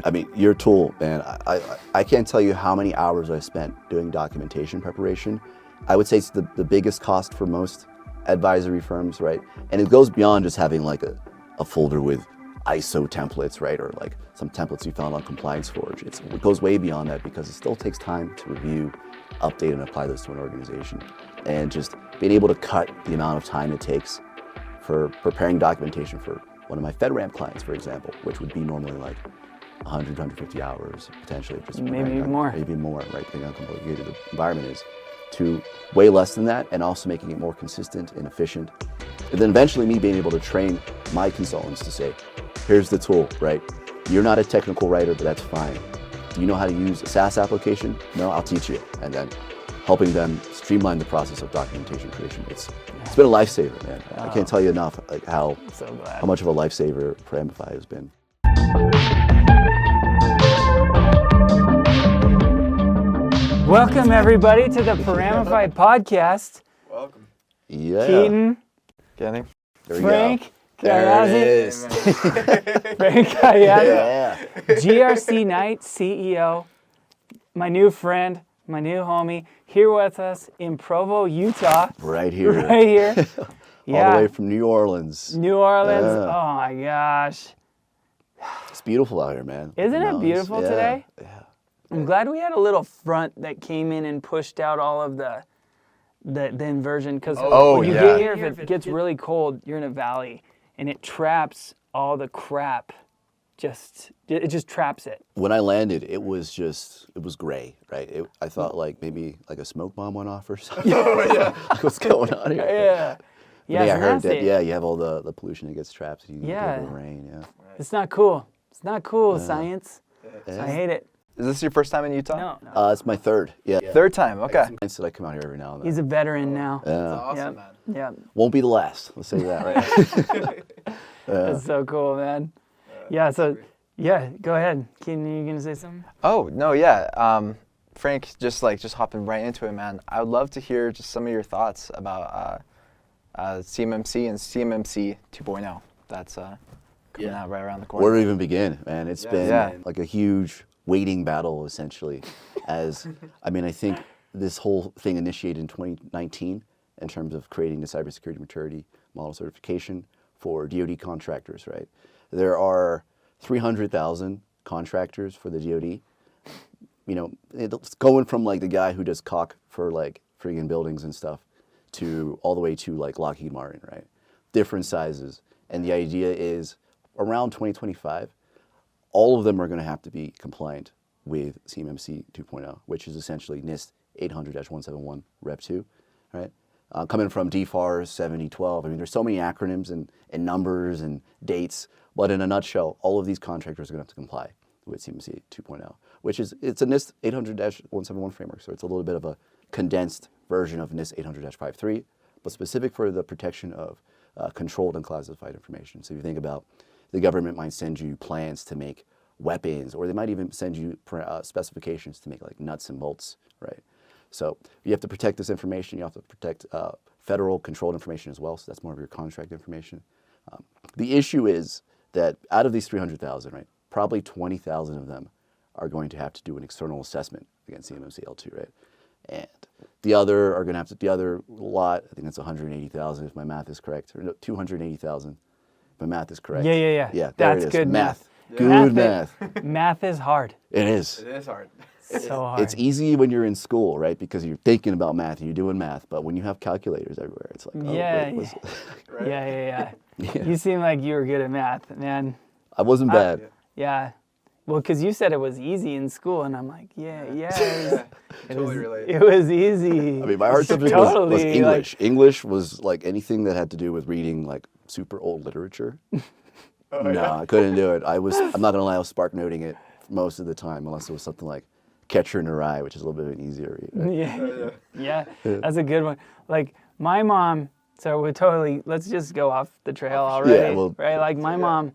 I mean, your tool, man, I can't tell you how many hours I spent doing documentation preparation. I would say it's the biggest cost for most advisory firms, right? And it goes beyond just having like a folder with ISO templates, right? Or like some templates you found on Compliance Forge. It goes way beyond that because it still takes time to review, update, and apply those to an organization. And just being able to cut the amount of time it takes for preparing documentation for one of my FedRAMP clients, for example, which would be normally like 100, 150 hours, potentially. Just maybe more, right? Depending on how complicated the environment is, to way less than that, and also making it more consistent and efficient. And then eventually me being able to train my consultants to say, here's the tool, right? You're not a technical writer, but that's fine. Do you know how to use a SaaS application? No, I'll teach you. And then helping them streamline the process of documentation creation. It's been a lifesaver, man. I can't tell you enough like how much of a lifesaver Paramify has been. Welcome everybody to the Paramify podcast. Welcome. Yeah. Keaton. Kenny. Frank Kyazze. Frank Kyazze. Yeah. GRC Knight CEO, my new friend, my new homie, here with us in Provo, Utah. Right here. Right here. All the way from New Orleans. New Orleans. Oh my gosh. It's beautiful out here, man. Isn't it beautiful today? Yeah. I'm glad we had a little front that came in and pushed out all of the inversion, because when you get here, if it gets really cold, you're in a valley and it traps all the crap. It just traps it. When I landed, it was gray, right? I thought like maybe like a smoke bomb went off or something. What's going on here? Yeah, I heard that. Yeah, you have all the pollution that gets trapped. You get the rain. Yeah. It's not cool. It's not cool, science. I hate it. Is this your first time in Utah? No. It's my third. Yeah. Third time. Okay. Nice that I come out here every now and then. He's a veteran now. Yeah. That's awesome, man. Yeah. Won't be the last. Let's say that, right? That's so cool, man. Yeah. So, go ahead. Keaton, you gonna say something? Oh no, yeah. Frank, just hopping right into it, man. I would love to hear just some of your thoughts about CMMC and CMMC 2.0. That's coming out right around the corner. Where to even begin, man? It's been like a huge waiting battle, essentially. I think this whole thing initiated in 2019 in terms of creating the cybersecurity maturity model certification for DoD contractors, right? There are 300,000 contractors for the DoD. You know, it's going from like the guy who does caulk for like friggin' buildings and stuff to all the way to like Lockheed Martin, right? Different sizes. And the idea is around 2025, all of them are going to have to be compliant with CMMC 2.0, which is essentially NIST 800-171 Rep 2, right? Coming from DFAR 7012. I mean, there's so many acronyms and numbers and dates, but in a nutshell, all of these contractors are going to have to comply with CMMC 2.0, it's a NIST 800-171 framework, so it's a little bit of a condensed version of NIST 800-53, but specific for the protection of controlled and classified information. So if you think about the government might send you plans to make weapons, or they might even send you specifications to make like nuts and bolts, right? So you have to protect this information. You have to protect federal controlled information as well, so that's more of your contract information. The issue is that out of these 300,000, right, probably 20,000 of them are going to have to do an external assessment against CMMC L2, right? And the other lot, I think that's 180,000 if my math is correct, or no, 280,000 if my math is correct. Yeah. Yeah, that's good math. Yeah. Good math. Math is hard. It is. It is hard. So hard. It's easy when you're in school, right? Because you're thinking about math and you're doing math. But when you have calculators everywhere, it's like, yeah. You seem like you were good at math, man. I wasn't bad. Yeah. Well, because you said it was easy in school, and I'm like, Totally relate. It was easy. I mean, my hard subject was English. Like, English was like anything that had to do with reading like super old literature. I couldn't do it. I'm not gonna lie, I was spark noting it most of the time, unless it was something like Catcher in the Rye, which is a little bit of an easier read. Right? That's a good one. Like my mom. So let's just go off the trail already, right? Like my mom.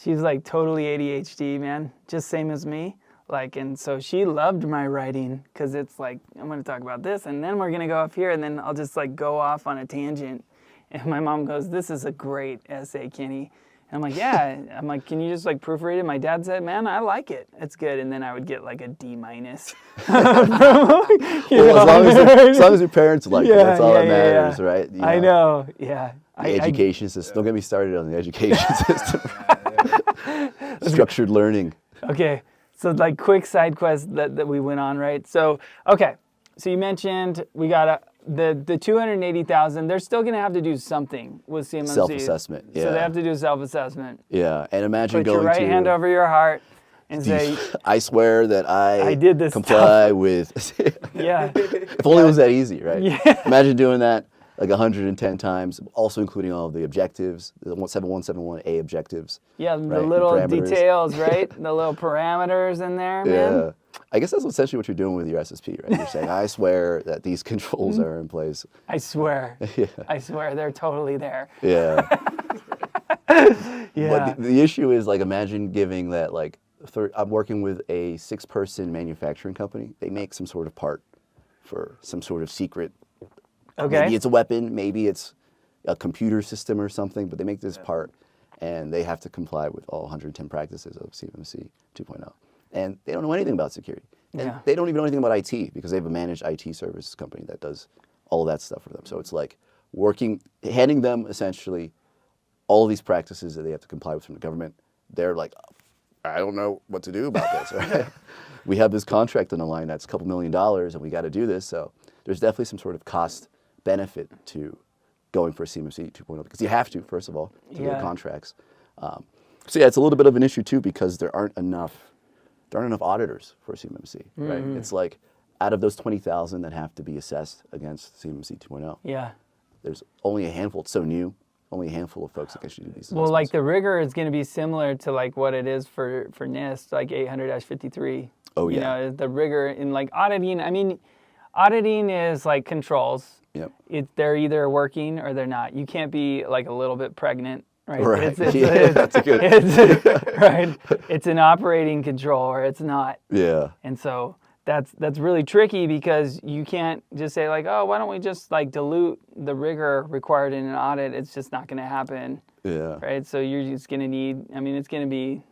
She's like totally ADHD, man, just same as me. Like, and so she loved my writing because it's like, I'm going to talk about this and then we're going to go off here and then I'll just like go off on a tangent. And my mom goes, this is a great essay, Kenny. I'm like, yeah. I'm like, can you just like proofread it? My dad said, man, I like it. It's good. And then I would get like a D-. Well, as long as your parents like it, that's all that matters, right? You I know, yeah. The education system. Don't get me started on the education system. Structured learning. Okay, so like quick side quest that we went on, right? So, okay, so you mentioned we got the 280,000. They're still going to have to do something with CMMC. Self-assessment, yeah. So they have to do self-assessment. Yeah, and imagine Put going your right to hand over your heart and say, I swear that I did this comply with. yeah. If only it was that easy, right? Yeah. Imagine doing that like 110 times, also including all of the objectives, the 7171A objectives. Yeah, the right? little Parameters. details, right? The little parameters in there, man. Yeah. I guess that's essentially what you're doing with your SSP, right? You're saying, I swear that these controls are in place. I swear. Yeah. I swear they're totally there. Yeah. Yeah. But the issue is, like, imagine giving that, like, I'm working with a 6-person manufacturing company. They make some sort of part for some sort of secret. Okay. Maybe it's a weapon, maybe it's a computer system or something, but they make this part, and they have to comply with all 110 practices of CMMC 2.0. And they don't know anything about security. And Yeah. they don't even know anything about IT because they have a managed IT services company that does all of that stuff for them. So it's like handing them essentially all of these practices that they have to comply with from the government. They're like, I don't know what to do about this. Right? We have this contract on the line that's a couple $1 million, and we got to do this. So there's definitely some sort of cost benefit to going for a CMMC 2.0 because you have to, first of all, to get contracts. So yeah, it's a little bit of an issue too because there aren't enough auditors for CMMC, right? It's like out of those 20,000 that have to be assessed against CMMC 2.0, Yeah. there's only a handful. It's so new, only a handful of folks that can actually do these. Well, like the rigor is going to be similar to like what it is for NIST, like 800-53. Oh, yeah. You know, the rigor in like auditing. I mean, auditing is like controls. Yep. They're either working or they're not. You can't be like a little bit pregnant. Right. Right. That's a good. Right. It's an operating control or it's not. Yeah. And so that's really tricky because you can't just say like, oh, why don't we just like dilute the rigor required in an audit? It's just not going to happen. Yeah. Right. So you're just going to need. I mean, it's going to be.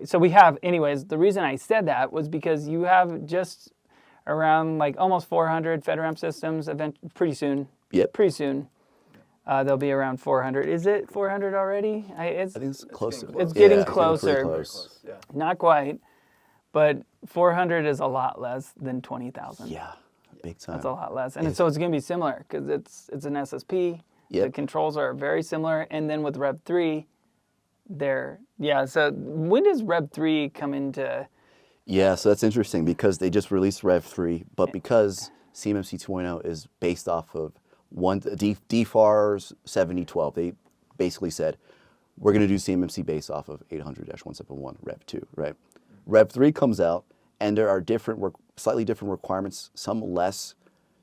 So we have. Anyways, the reason I said that was because you have just around like almost 400 FedRAMP systems. Pretty soon. Yep. Pretty soon. There'll be around 400. Is it 400 already? I think it's close. It's getting yeah, closer. Pretty close. Yeah. Not quite, but 400 is a lot less than 20,000. Yeah, big time. That's a lot less. And so it's going to be similar because it's an SSP. Yep. The controls are very similar. And then with Rev 3, so when does Rev 3 come into? Yeah, so that's interesting because they just released Rev 3, but because CMMC 2.0 is based off of DFARS 7012, they basically said, we're going to do CMMC based off of 800-171 Rev 2, right? Rev 3 comes out, and there are slightly different requirements, some less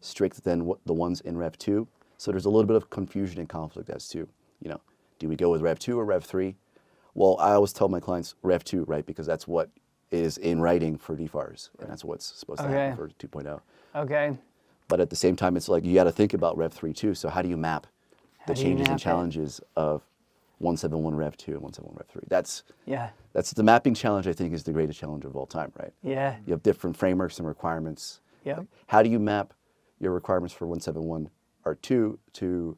strict than the ones in Rev 2. So there's a little bit of confusion and conflict as to, do we go with Rev 2 or Rev 3? Well, I always tell my clients Rev 2, right? Because that's what is in writing for DFARS, and that's what's supposed to happen for 2.0. Okay. But at the same time, it's like you got to think about Rev 3 too. So how do you map the changes and challenges of 171 Rev 2 and 171 Rev 3? That's the mapping challenge. I think is the greatest challenge of all time, right? Yeah. You have different frameworks and requirements. Yep. How do you map your requirements for 171 R2 to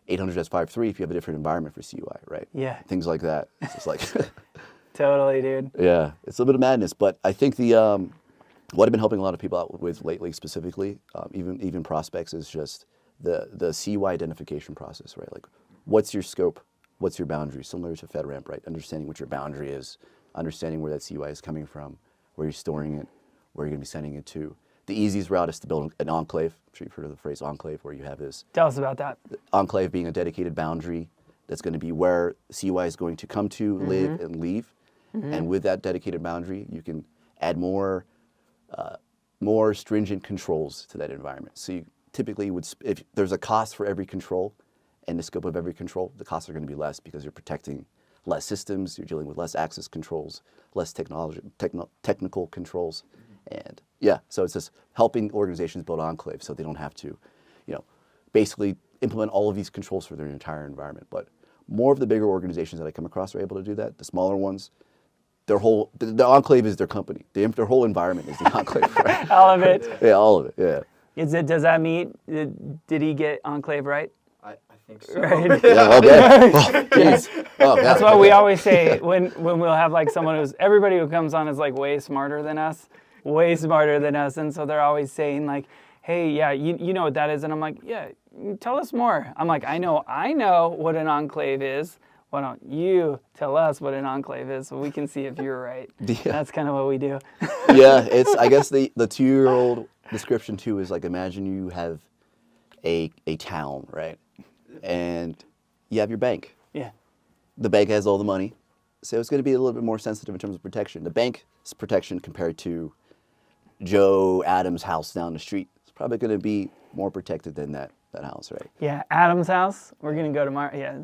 800-53 if you have a different environment for CUI, right? Yeah. Things like that. It's just like Totally, dude. Yeah, it's a bit of madness, but I think what I've been helping a lot of people out with lately, specifically, even prospects, is just the CUI identification process, right? Like, what's your scope? What's your boundary? Similar to FedRAMP, right? Understanding what your boundary is, understanding where that CUI is coming from, where you're storing it, where you're going to be sending it to. The easiest route is to build an enclave. I'm sure you've heard of the phrase enclave, where you have this. Tell us about that. Enclave being a dedicated boundary that's going to be where CUI is going to come to, live, and leave. And with that dedicated boundary, you can add more stringent controls to that environment. So you typically if there's a cost for every control and the scope of every control, the costs are going to be less because you're protecting less systems, you're dealing with less access controls, less technical controls. And so it's just helping organizations build enclaves so they don't have to, basically implement all of these controls for their entire environment. But more of the bigger organizations that I come across are able to do that. The smaller ones, the enclave is their company. Their whole environment is the enclave, right? All of it. Yeah, all of it, yeah. Does that mean, did he get enclave right? I think so. Right. Yeah, okay. Oh, geez. Oh, That's what we always say when we'll have like someone everybody who comes on is like way smarter than us. And so they're always saying like, hey, yeah, you know what that is. And I'm like, yeah, tell us more. I'm like, I know what an enclave is. Why don't you tell us what an enclave is so we can see if you're right? Yeah. That's kind of what we do. Yeah, I guess the 2-year-old description too is like, imagine you have a town, right? And you have your bank. Yeah. The bank has all the money, so it's going to be a little bit more sensitive in terms of protection. The bank's protection compared to Joe Adams' house down the street is probably going to be more protected than that house, right? Yeah, Adam's house. We're gonna go tomorrow. Yeah,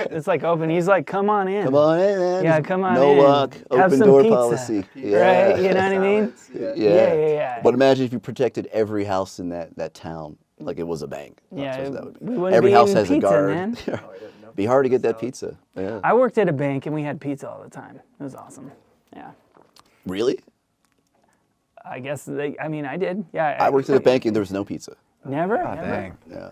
it's like open. He's like, come on in. Come on in, man. Yeah, come on no in. No luck. Have Open some door pizza. policy. Yeah. Right? You know what I mean? Yeah. But imagine if you protected every house in that town like it was a bank. Yeah, That's what that would be. we wouldn't Every be house eating has a pizza, guard. man. Be hard to get that pizza. Yeah. I worked at a bank and we had pizza all the time. It was awesome. Yeah. Really? I guess I did. Yeah. I worked at a bank and there was no pizza. Never? Oh, Never? dang. Yeah.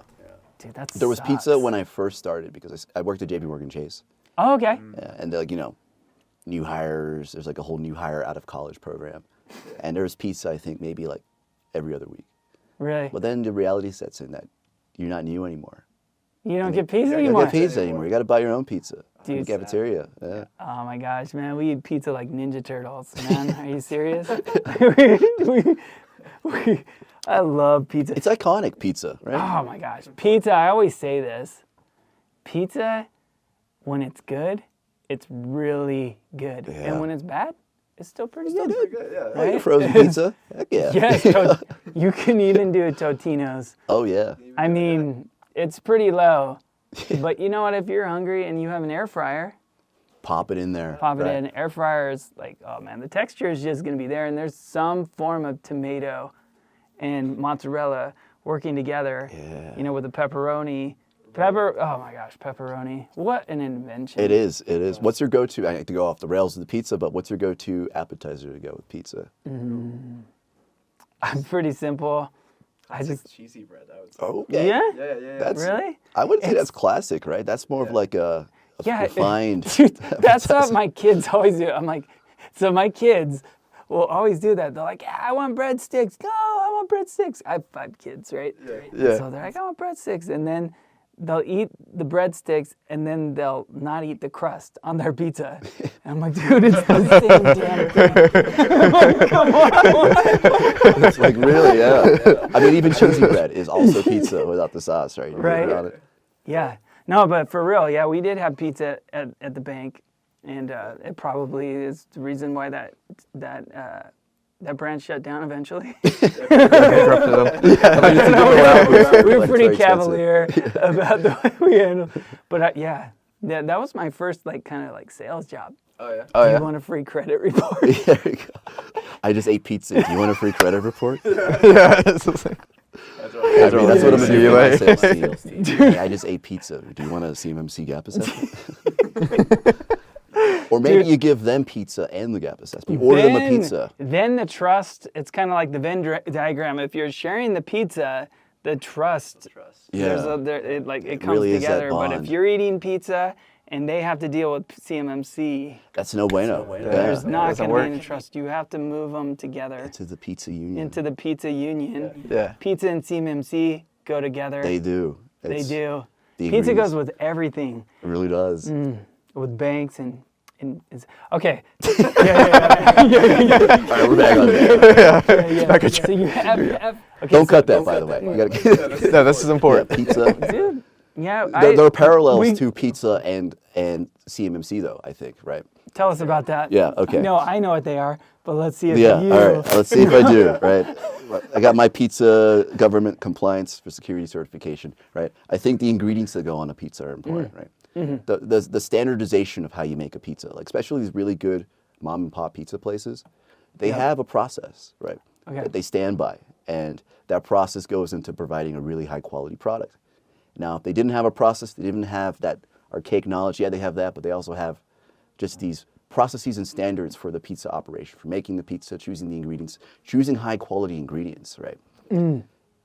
Dude, that There was sucks. pizza when I first started because I worked at JP Morgan Chase. Oh, okay. Yeah, and they're like, new hires. There's like a whole new hire out of college program. And there's pizza, I think, maybe like every other week. Really? But then the reality sets in that you're not new anymore. You don't get pizza You don't anymore? get pizza anymore. You got to buy your own pizza in the Dude, cafeteria. Yeah. Oh my gosh, man, we eat pizza like Ninja Turtles, man. Are you serious? I love pizza. It's iconic pizza, right? Oh my gosh, pizza, I always say this. Pizza, when it's good, it's really good. Yeah. And when it's bad, it's still pretty good. Oh, Right? your frozen pizza? Heck yeah. Yes, you can even do Totino's. Oh, yeah. I mean, it's pretty low. But you know what? If you're hungry and you have an air fryer, Pop it in there. pop it right. in. Air fryer is like, oh man, the texture is just going to be there. And there's some form of tomato and mozzarella working together, Yeah. with the pepperoni. Oh my gosh, pepperoni. What an invention. It is. What's your go-to? I hate to go off the rails of the pizza, but what's your go-to appetizer to go with pizza? I'm pretty simple. I just, cheesy bread, I would say. Okay. yeah? That's, Really? I wouldn't say that's classic, right? That's more of like a refined. Dude, that's what my kids always do. I'm like, so my kids will always do that. They're like, yeah, I want breadsticks. No, I want breadsticks. I have 5 kids, right? Yeah. So they're like, I want breadsticks. And then they'll eat the breadsticks and then they'll not eat the crust on their pizza. And I'm like, dude, it's the same damn thing. I'm like, come on. It's like really, yeah. I mean, even cheesy bread is also pizza without the sauce, right? You put it Right. on it. Yeah. No, but for real, yeah, we did have pizza at the bank. And it probably is the reason why that brand shut down eventually. Interrupted them. We were Like, pretty very expensive. cavalier about the way we handled. But that was my first kind of sales job. Oh, yeah. Do you want a free credit report? There you go. I just ate pizza. Do you want a free credit report? Yeah. It's just like, I mean, that's what I'm going to do for my CUA. sales team. Hey, I just ate pizza. Do you want a CMMC gap assessment? Or maybe you give them pizza and the gap assessment. You order them a pizza. Then the trust, it's kind of like the Venn diagram. If you're sharing the pizza, the trust, Yeah. it comes really is that together. But if bond. you're eating pizza and they have to deal with CMMC, That's no bueno. there's Yeah. not doesn't going to be work. any trust. You have to move them together To the pizza union. into the pizza union. Yeah. Pizza and CMMC go together. They do. They It's- do. the Pizza ingredients. goes with everything, It really does. with banks and okay. All right, we're back on that. Yeah. So you have okay, Don't so- cut that, by the way. You gotta No, this is important. pizza. dude. Yeah, There are parallels to pizza and CMMC, though, I think, right? Tell us about that. Yeah, okay. No, I know what they are, but let's see if Yeah, you. all right. Let's see if I do, right? I got my pizza government compliance for security certification, right? I think the ingredients that go on a pizza are important, right? The standardization of how you make a pizza, like especially these really good mom and pop pizza places, they have a process, right? Okay. That they stand by, and that process goes into providing a really high quality product. Now, if they didn't have a process, they didn't have that archaic knowledge. Yeah, they have that, but they also have just these processes and standards for the pizza operation, for making the pizza, choosing the ingredients, choosing high quality ingredients, right?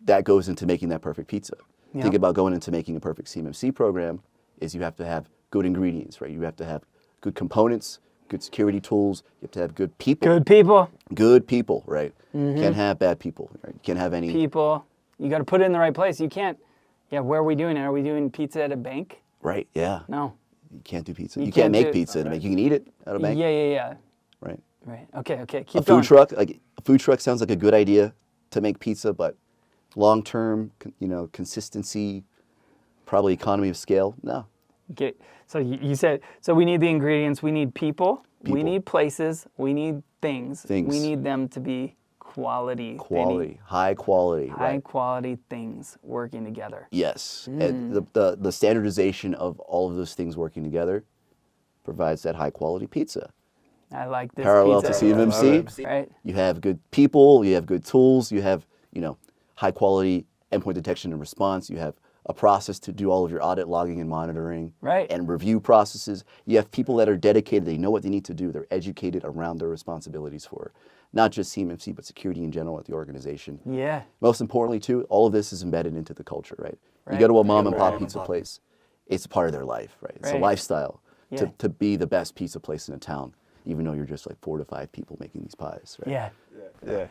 That goes into making that perfect pizza. Think about going into making a perfect CMMC program is you have to have good ingredients, right? You have to have good components, good security tools. You have to have good people. Good people. Good people, right? Can't have bad people, right? You can't have any People. You got to put it in the right place. You can't. Yeah, where are we doing it? Are we doing pizza at a bank? Right, yeah. No. You can't do pizza. You You can't can't make do- pizza at a bank. You can eat it at a bank, Yeah. right? Right. Okay. A Keep food going. truck, like a food truck sounds like a good idea to make pizza, but long-term, consistency, probably economy of scale, no. Okay. So you said, so we need the ingredients, we need people, we People. need places, we need things. Things. We need them to be quality. They need Quality, high quality, high right? quality things working together. Yes, and the standardization of all of those things working together provides that high quality pizza. I like this Parallel pizza. to CMMC, Right? you have good people, you have good tools, you have high quality endpoint detection and response, you have a process to do all of your audit logging and monitoring Right. and review processes. You have people that are dedicated, they know what they need to do, they're educated around their responsibilities for not just CMMC, but security in general at the organization. Yeah. Most importantly, too, all of this is embedded into the culture, right? You Right. go to a mom and pop pizza place, it's a part of their life, right? It's a Right. lifestyle Yeah. to be the best pizza place in a town, even though you're just like 4 to 5 people making these pies, right? Yeah. Yeah.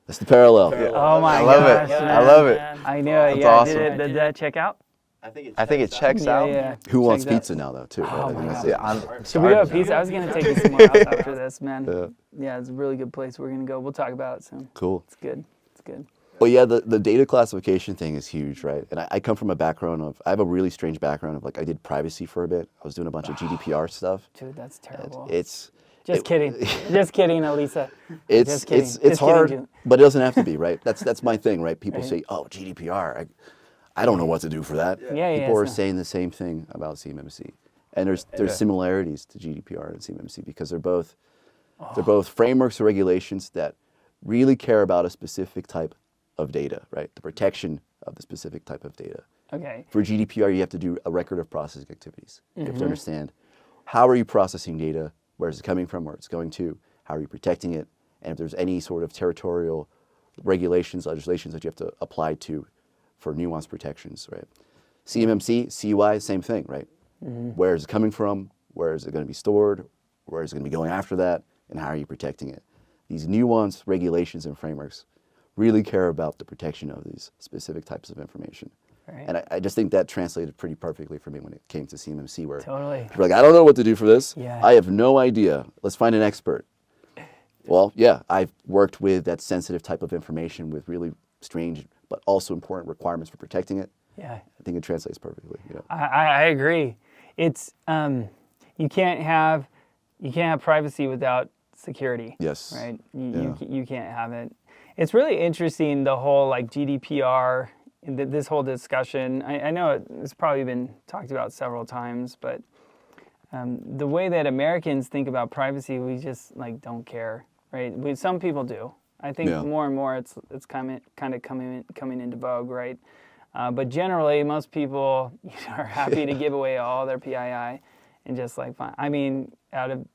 That's the parallel. Oh my I love it. gosh, I man. love it. I knew it. That's Yeah. awesome. Did that check out? I think it checks out. Yeah. Who wants Checks out. pizza now, though, too? Right? Oh I think my that's God. it. Yeah, I'm Should we starving go to now. pizza? I was gonna take you somewhere else after this, man. Yeah. Yeah, it's a really good place. We're gonna go. We'll talk about it soon. Cool. It's good. It's good. Well, yeah, the data classification thing is huge, right? And I come from a background of, I have a really strange background of, like, I did privacy for a bit. I was doing a bunch of GDPR stuff. Dude, that's terrible. It's Just kidding. Just kidding, Elisa. It's Just kidding. it's Just kidding, hard, June. but it doesn't have to be, right? That's my thing, right? People Right. say, "Oh, GDPR, I don't know what to do for that." Yeah, People are so- saying the same thing about CMMC, and there's similarities to GDPR and CMMC because they're both frameworks or regulations that really care about a specific type of data, right? The protection of the specific type of data. Okay. For GDPR, you have to do a record of processing activities. You Mm-hmm. have to understand how are you processing data, where is it coming from, where it's going to, how are you protecting it, and if there's any sort of territorial regulations, legislations that you have to apply to for nuanced protections, right? CMMC, CUI, same thing, right? Mm-hmm. Where is it coming from? Where is it going to be stored? Where is it going to be going after that? And how are you protecting it? These nuanced regulations and frameworks really care about the protection of these specific types of information. Right. And I just think that translated pretty perfectly for me when it came to CMMC, where Totally. people are like, I don't know what to do for this. Yeah. I have no idea. Let's find an expert. Well, yeah, I've worked with that sensitive type of information with really strange but also important requirements for protecting it. Yeah. I think it translates perfectly. Yeah. I agree. It's you can't have privacy without security. Yes. Right. Yeah. You can't have it. It's really interesting, the whole like GDPR, this whole discussion. I know it's probably been talked about several times, but the way that Americans think about privacy, we just like don't care, right? Some people do. I think Yeah. more and more it's kind of coming into vogue, right? But generally, most people are happy to give away all their PII and just like fine. I mean, out of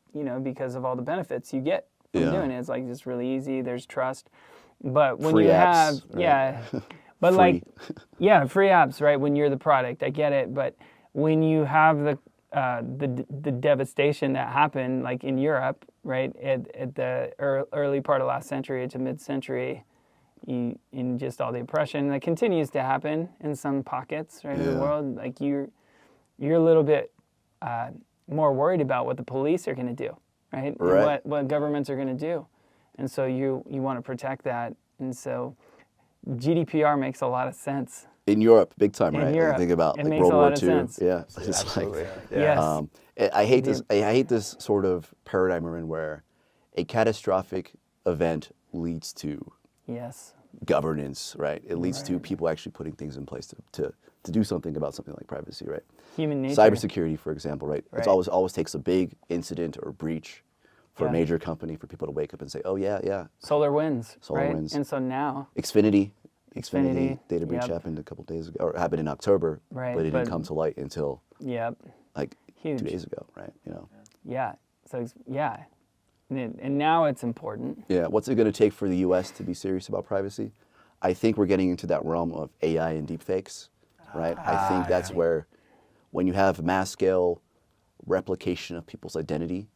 because of all the benefits you get from Yeah. doing it, it's like just really easy. There's trust, but when Free you apps, have right? but Free. like free apps, right? When you're the product, I get it, but when you have the devastation that happened, like in Europe, right, at the early part of last century to mid-century, in just all the oppression that continues to happen in some pockets, right, of the Yeah. world, like you're a little bit more worried about what the police are going to do, right? Right. And what governments are going to do, and so you want to protect that, and so GDPR makes a lot of sense. In Europe, big time, In right? Like, Europe, think about it like makes World a War lot of II. sense. Yeah, it's Absolutely. like Yeah. Yes. I hate this. I hate this sort of paradigm we're in, where a catastrophic event leads to Yes. governance, right? It leads to people actually putting things in place to do something about something like privacy, right? Human nature. Cybersecurity, for example, right? Right. It's always takes a big incident or breach for Yeah. a major company for people to wake up and say, oh yeah, Solar winds, right? SolarWinds. And so now, Xfinity, Xfinity data breach happened a couple days ago, or happened in October, Right, but it didn't but- come to light until Yep. like Huge. 2 days ago, right? Yeah. So and now it's important. Yeah. What's it going to take for the U.S. to be serious about privacy? I think we're getting into that realm of AI and deepfakes, right? I think that's where, when you have mass scale replication of people's identity,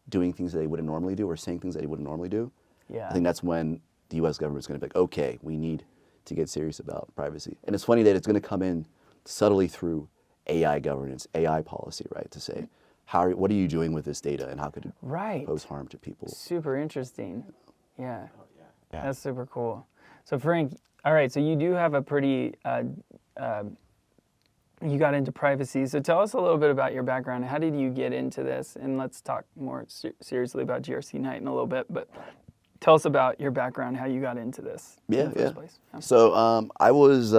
doing things that they wouldn't normally do or saying things that they wouldn't normally do, Yeah. I think that's when the U.S. government's going to be like, okay, we need to get serious about privacy. And it's funny that it's going to come in subtly through AI governance, AI policy, right? To say, what are you doing with this data, and how could it pose harm to people? Super interesting. Yeah. That's super cool. So Frank, all right, so you do have a pretty, you got into privacy. So tell us a little bit about your background. How did you get into this? And let's talk more seriously about GRC Night in a little bit. But tell us about your background, how you got into this in the first place. Yeah. So I was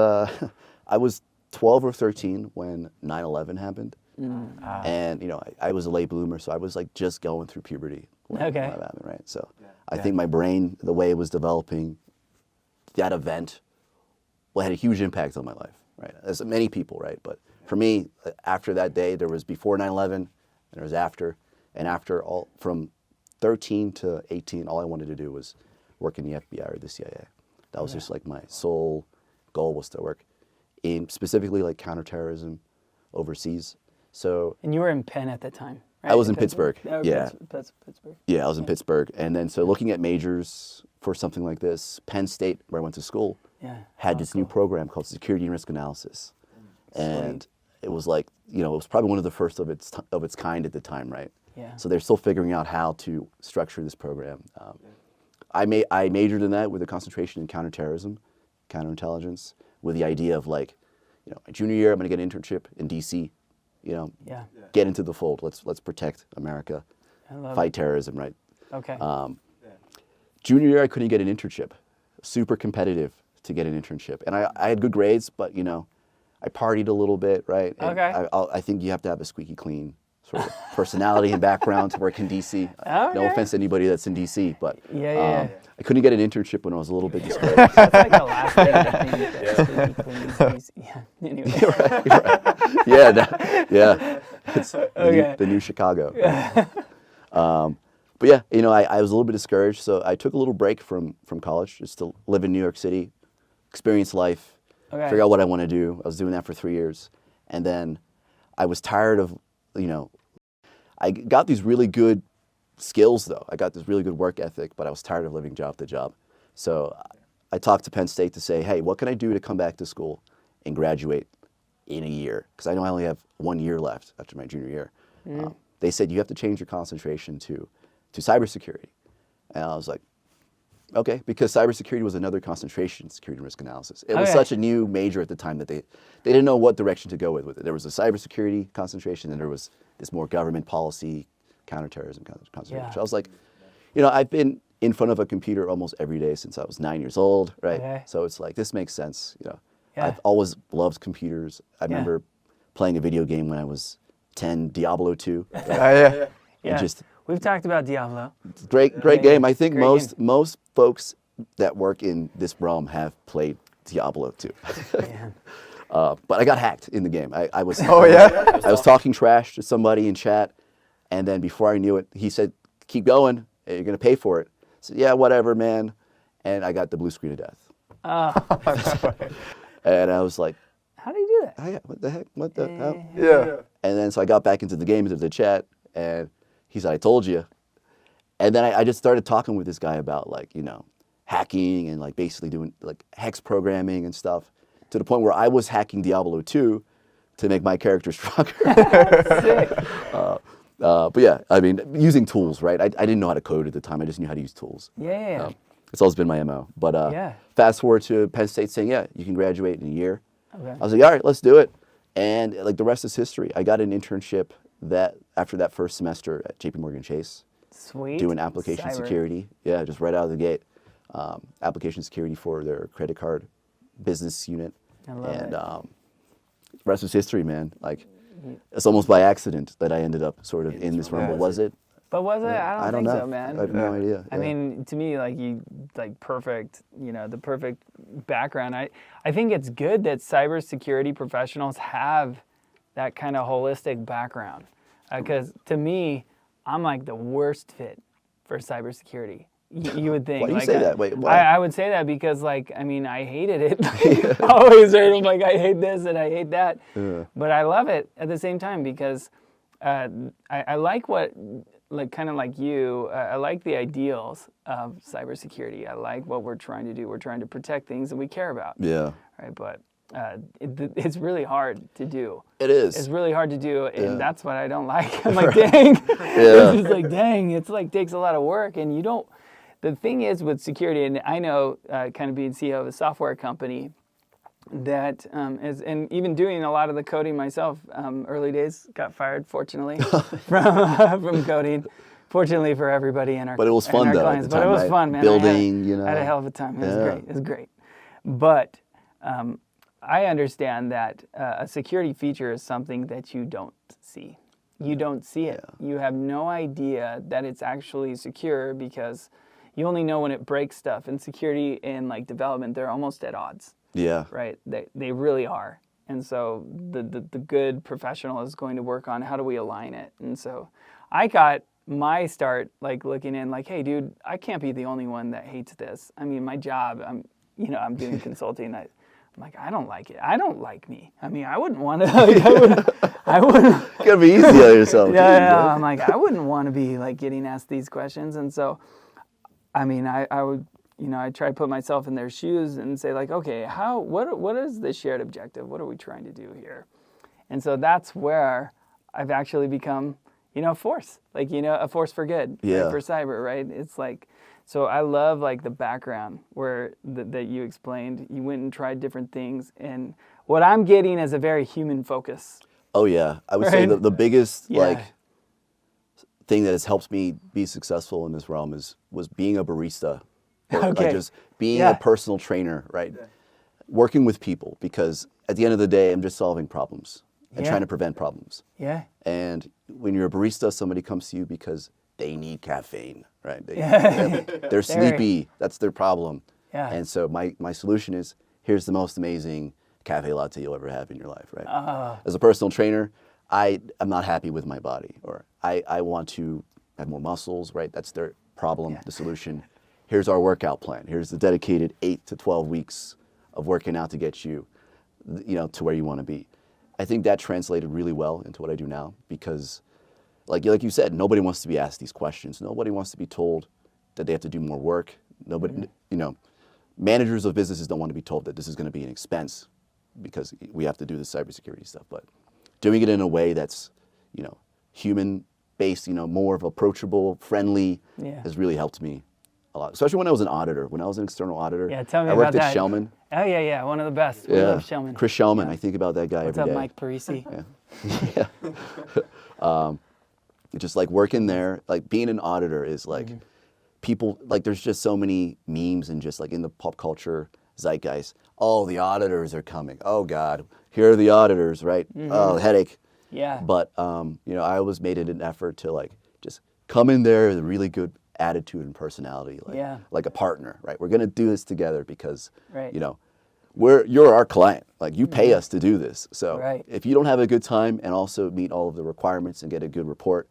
12 or 13 when 9/11 happened. And I was a late bloomer, so I was like just going through puberty when that happened, right? So I think my brain, the way it was developing, that event had a huge impact on my life, right? As many people, right? But for me, after that day, there was before 9/11, and there was after, and after all, from 13 to 18, all I wanted to do was work in the FBI or the CIA. That was just like my sole goal, was to work in specifically like counterterrorism overseas. So, and you were in Penn at the time, right? I was in Pittsburgh. Yeah. Pittsburgh. Yeah, I was in Pittsburgh. And then so looking at majors for something like this, Penn State, where I went to school, had this new program called Security and Risk Analysis. And it was like, it was probably one of the first of its kind at the time, right? Yeah. So they're still figuring out how to structure this program. I majored in that with a concentration in counterterrorism, counterintelligence, with the idea of like, my junior year, I'm going to get an internship in DC. Get into the fold. Let's protect America, fight terrorism, right? Okay. Junior year, I couldn't get an internship. Super competitive to get an internship, and I had good grades, but I partied a little bit, right? And Okay. I think you have to have a squeaky clean sort of personality and background to work in DC. No offense to anybody that's in DC, but I couldn't get an internship when I was a little bit discouraged. That's like the last thing. Anyway. Yeah. It's the new Chicago. But yeah, I was a little bit discouraged, so I took a little break from college just to live in New York City, experience life, figure out what I want to do. I was doing that for 3 years, and then I was tired of, I got these really good skills though. I got this really good work ethic, but I was tired of living job to job. So I talked to Penn State to say, hey, what can I do to come back to school and graduate in a year? Because I know I only have 1 year left after my junior year. They said, you have to change your concentration to cybersecurity. And I was like, okay, because cybersecurity was another concentration, security and risk analysis. It was such a new major at the time that they didn't know what direction to go with it. There was a cybersecurity concentration, and there was this more government policy, counterterrorism concentration. So I was like, I've been in front of a computer almost every day since I was 9 years old, right? So it's like, this makes sense, I've always loved computers. I remember playing a video game when I was 10, Diablo 2. Right? We've talked about Diablo. Great game. I think most folks that work in this realm have played Diablo 2. But I got hacked in the game. I was talking trash to somebody in chat, and then before I knew it, he said, keep going, you're going to pay for it. I said, yeah, whatever, man. And I got the blue screen of death. And I was like, how do you do that? Oh, yeah, what the heck? What the hell? Yeah. And then so I got back into the game, into the chat, and he said, I told you. And then I just started talking with this guy about hacking and basically doing hex programming and stuff, to the point where I was hacking Diablo 2 to make my character stronger. But yeah, I mean, using tools, right? I didn't know how to code at the time. I just knew how to use tools. It's always been my MO. But fast forward to Penn State saying, yeah, you can graduate in a year. I was like, all right, let's do it. And the rest is history. I got an internship after that first semester at JPMorgan Chase. Sweet. Doing application security. Yeah, just right out of the gate. Application security for their credit card business unit. I love it. The rest is history, man. It's almost by accident that I ended up sort of in this realm. But was it? But was it? I don't think know. so, man. I have no idea. I mean, to me, perfect, the perfect background. I think it's good that cybersecurity professionals have that kind of holistic background, because to me, I'm like the worst fit for cybersecurity. You would think. Why do you like, say that? Wait, why? I would say that because, like, I mean, I hated it. Always heard I'm like, I hate this and I hate that. Yeah. But I love it at the same time because I like what, like, kind of like you, I like the ideals of cybersecurity. I like what we're trying to do. We're trying to protect things that we care about. Yeah. Right, but it's really hard to do. It is. It's really hard to do, and that's what I don't like. I'm like, dang. It's just like, dang. It's like takes a lot of work, and you don't. The thing is with security, and I know, kind of being CEO of a software company, that and even doing a lot of the coding myself. Early days, got fired, fortunately, from coding. Fortunately for everybody in our but it was fun though. Clients. At the time, but it was right? fun, man. Building, I had a hell of a time. It was great. It was great. But I understand that a security feature is something that you don't see. You don't see it. Yeah. You have no idea that it's actually secure because you only know when it breaks stuff. And security and like development, they're almost at odds. Yeah. Right? They really are. And so the good professional is going to work on how do we align it. And so I got my start like looking in like, hey, dude, I can't be the only one that hates this. I mean, my job, I'm doing consulting. I'm like, I don't like it. I don't like me. I mean, I wouldn't want to. I wouldn't. You gotta be easy on yourself. Yeah. I'm like, I wouldn't want to be like getting asked these questions. And so, I mean, I would, I try to put myself in their shoes and say like, okay, what is the shared objective? What are we trying to do here? And so that's where I've actually become, a force, like, a force for good, right, for cyber, right? It's like. So I love like the background where that you explained. You went and tried different things, and what I'm getting is a very human focus. Oh yeah, I would say the biggest like thing that has helped me be successful in this realm was being a barista, or like just being a personal trainer, right? Yeah. Working with people, because at the end of the day, I'm just solving problems and trying to prevent problems. Yeah. And when you're a barista, somebody comes to you because they need caffeine, right? They're sleepy. That's their problem. Yeah. And so my solution is, here's the most amazing cafe latte you'll ever have in your life, right? As a personal trainer, I'm not happy with my body, or I want to have more muscles, right? That's their problem, the solution. Here's our workout plan. Here's the dedicated 8 to 12 weeks of working out to get you, to where you want to be. I think that translated really well into what I do now, because like you said, nobody wants to be asked these questions. Nobody wants to be told that they have to do more work. Nobody, managers of businesses don't want to be told that this is going to be an expense because we have to do the cybersecurity stuff. But doing it in a way that's, human-based, more of approachable, friendly, has really helped me a lot. Especially when I was an auditor, when I was an external auditor. Yeah, tell me I about worked at Schellman. Oh yeah, one of the best. We love Schellman. Chris Schellman, I think about that guy What's every day. What's up, Mike Parisi? Yeah. Just like working there, like being an auditor is like people, like there's just so many memes and just like in the pop culture zeitgeist. Oh, the auditors are coming. Oh God, here are the auditors, right? Oh, headache. Yeah. But, I always made it an effort to like just come in there with a really good attitude and personality, like a partner, right? We're going to do this together because, you're our client. Like you pay us to do this. So if you don't have a good time and also meet all of the requirements and get a good report,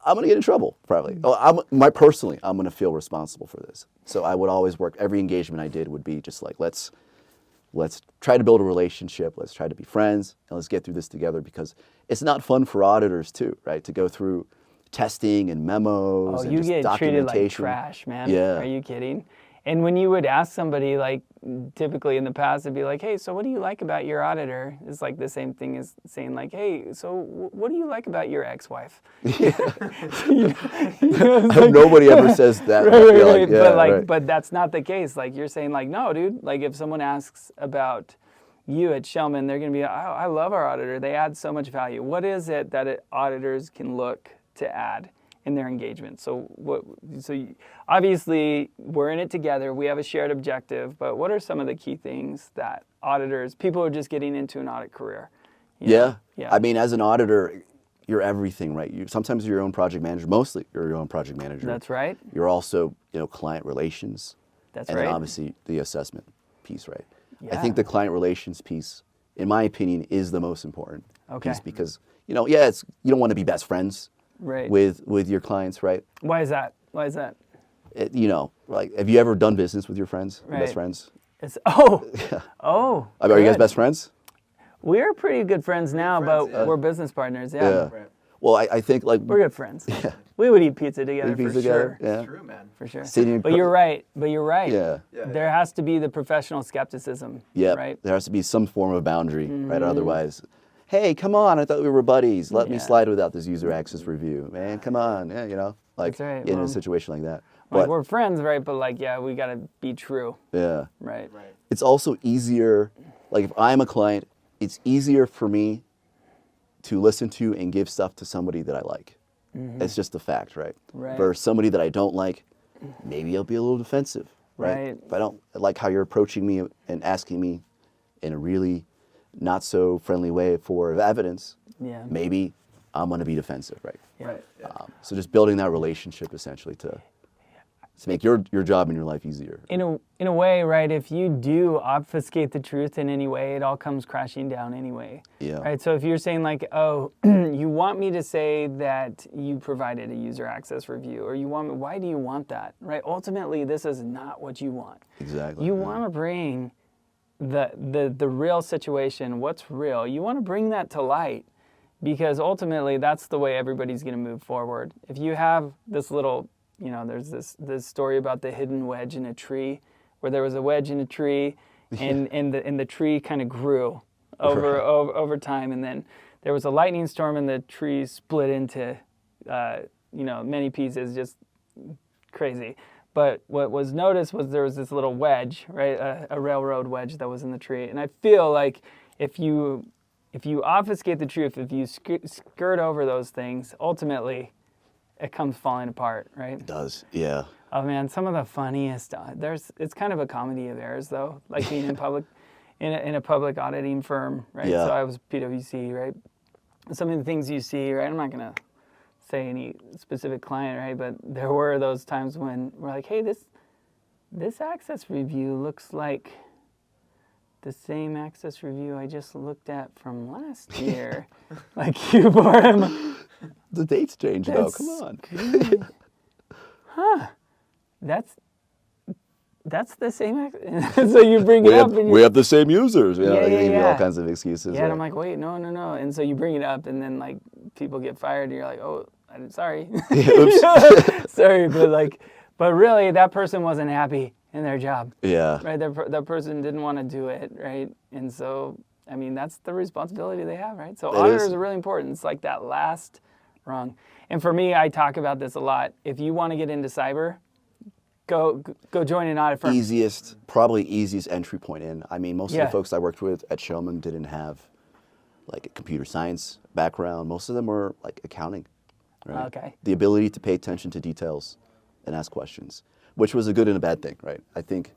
I'm going to get in trouble, probably. Personally, I'm going to feel responsible for this. So I would always work, every engagement I did would be just like, let's try to build a relationship, let's try to be friends, and let's get through this together, because it's not fun for auditors too, right? To go through testing and memos and just documentation. Oh, you get treated like trash, man. Yeah. Are you kidding? And when you would ask somebody, like typically in the past, it'd be like, hey, so what do you like about your auditor? It's like the same thing as saying like, hey, so what do you like about your ex-wife? Yeah. Nobody ever says that. But that's not the case. Like you're saying like, no, dude, like if someone asks about you at Schellman, they're going to be, I love our auditor. They add so much value. What is it that auditors can look to add in their engagement? So obviously we're in it together. We have a shared objective, but what are some of the key things that auditors, people who are just getting into an audit career? Yeah. I mean, as an auditor, you're everything, right? Sometimes you're your own project manager. Mostly you're your own project manager. That's right. You're also, client relations. That's and right. And then obviously the assessment piece, right? Yeah. I think the client relations piece, in my opinion, is the most important piece because, you know, yeah, you don't want to be best friends with your clients, right? Why is that? Why is that? You know, like, have you ever done business with your friends, your best friends? Are you guys best friends? We're pretty good friends now, but we're business partners. Yeah. Well, I think like we're good friends. Yeah. We would eat pizza together for sure. Yeah. True, man. For sure. But you're right. Yeah. There has to be the professional skepticism. Yeah. Right. There has to be some form of boundary, right? Otherwise, hey, come on! I thought we were buddies. Let me slide without this user access review, man. Come on, yeah, you know, like in a situation like that. Like we're friends, right? But like, yeah, we gotta be true. Yeah. Right. It's also easier. Like if I'm a client, it's easier for me to listen to and give stuff to somebody that I like. It's just a fact, right? Versus somebody that I don't like, maybe I'll be a little defensive, right? If I don't like how you're approaching me and asking me in a really not so friendly way for evidence, maybe I'm going to be defensive, right? So just building that relationship essentially to make your job and your life easier. In a way, right? If you do obfuscate the truth in any way, it all comes crashing down anyway. Yeah. Right. So if you're saying like, oh, you want me to say that you provided a user access review, or why do you want that? Right. Ultimately, this is not what you want. Exactly. You want to bring the real situation, what's real. You want to bring that to light, because ultimately that's the way everybody's going to move forward. If you have this little, you know, there's this story about the hidden wedge in a tree, where there was a wedge in a tree, and the tree kind of grew over time, and then there was a lightning storm, and the tree split into many pieces, just crazy. But what was noticed was there was this little wedge, right, a railroad wedge that was in the tree, and I feel like if you obfuscate the truth, if you skirt over those things, ultimately it comes falling apart, right? It does, yeah. Oh man, some of the funniest. It's kind of a comedy of errors though, like being in public, in a public auditing firm, right? Yeah. So I was PwC, right? Some of the things you see, right? I'm not gonna say any specific client, right? But there were those times when we're like, hey, this access review looks like the same access review I just looked at from last year. Like you bore him. The dates changed though. Come on. Huh? That's the same. So you bring it up, and we have the same users. Yeah, they give you all kinds of excuses. Yeah, and I'm like, wait, no. And so you bring it up, and then like people get fired, and you're like, oh, sorry, Oops. sorry, but really that person wasn't happy in their job. Yeah. Right. That person didn't want to do it. Right. And so I mean that's the responsibility they have. Right. So auditors are really important. It's like that last rung. And for me, I talk about this a lot. If you want to get into cyber, go join an audit firm. Probably easiest entry point in. I mean, most of the folks I worked with at Schellman didn't have like a computer science background. Most of them were like accounting. Right? Okay. The ability to pay attention to details and ask questions, which was a good and a bad thing, right? I think.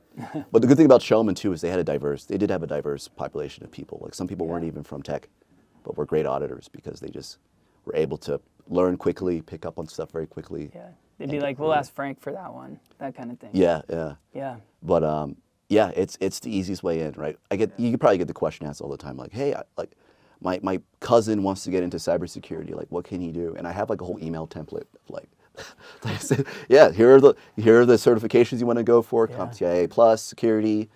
But the good thing about Schellman too is they did have a diverse population of people. Like some people weren't even from tech, but were great auditors because they just were able to learn quickly, pick up on stuff very quickly. Yeah. They'd be like, we'll ask Frank for that one, that kind of thing. Yeah. But it's the easiest way in, right? You could probably get the question asked all the time, like, hey, my cousin wants to get into cybersecurity, like, what can he do? And I have like a whole email template of like, yeah, here are the certifications you want to go for, CompTIA Plus, security,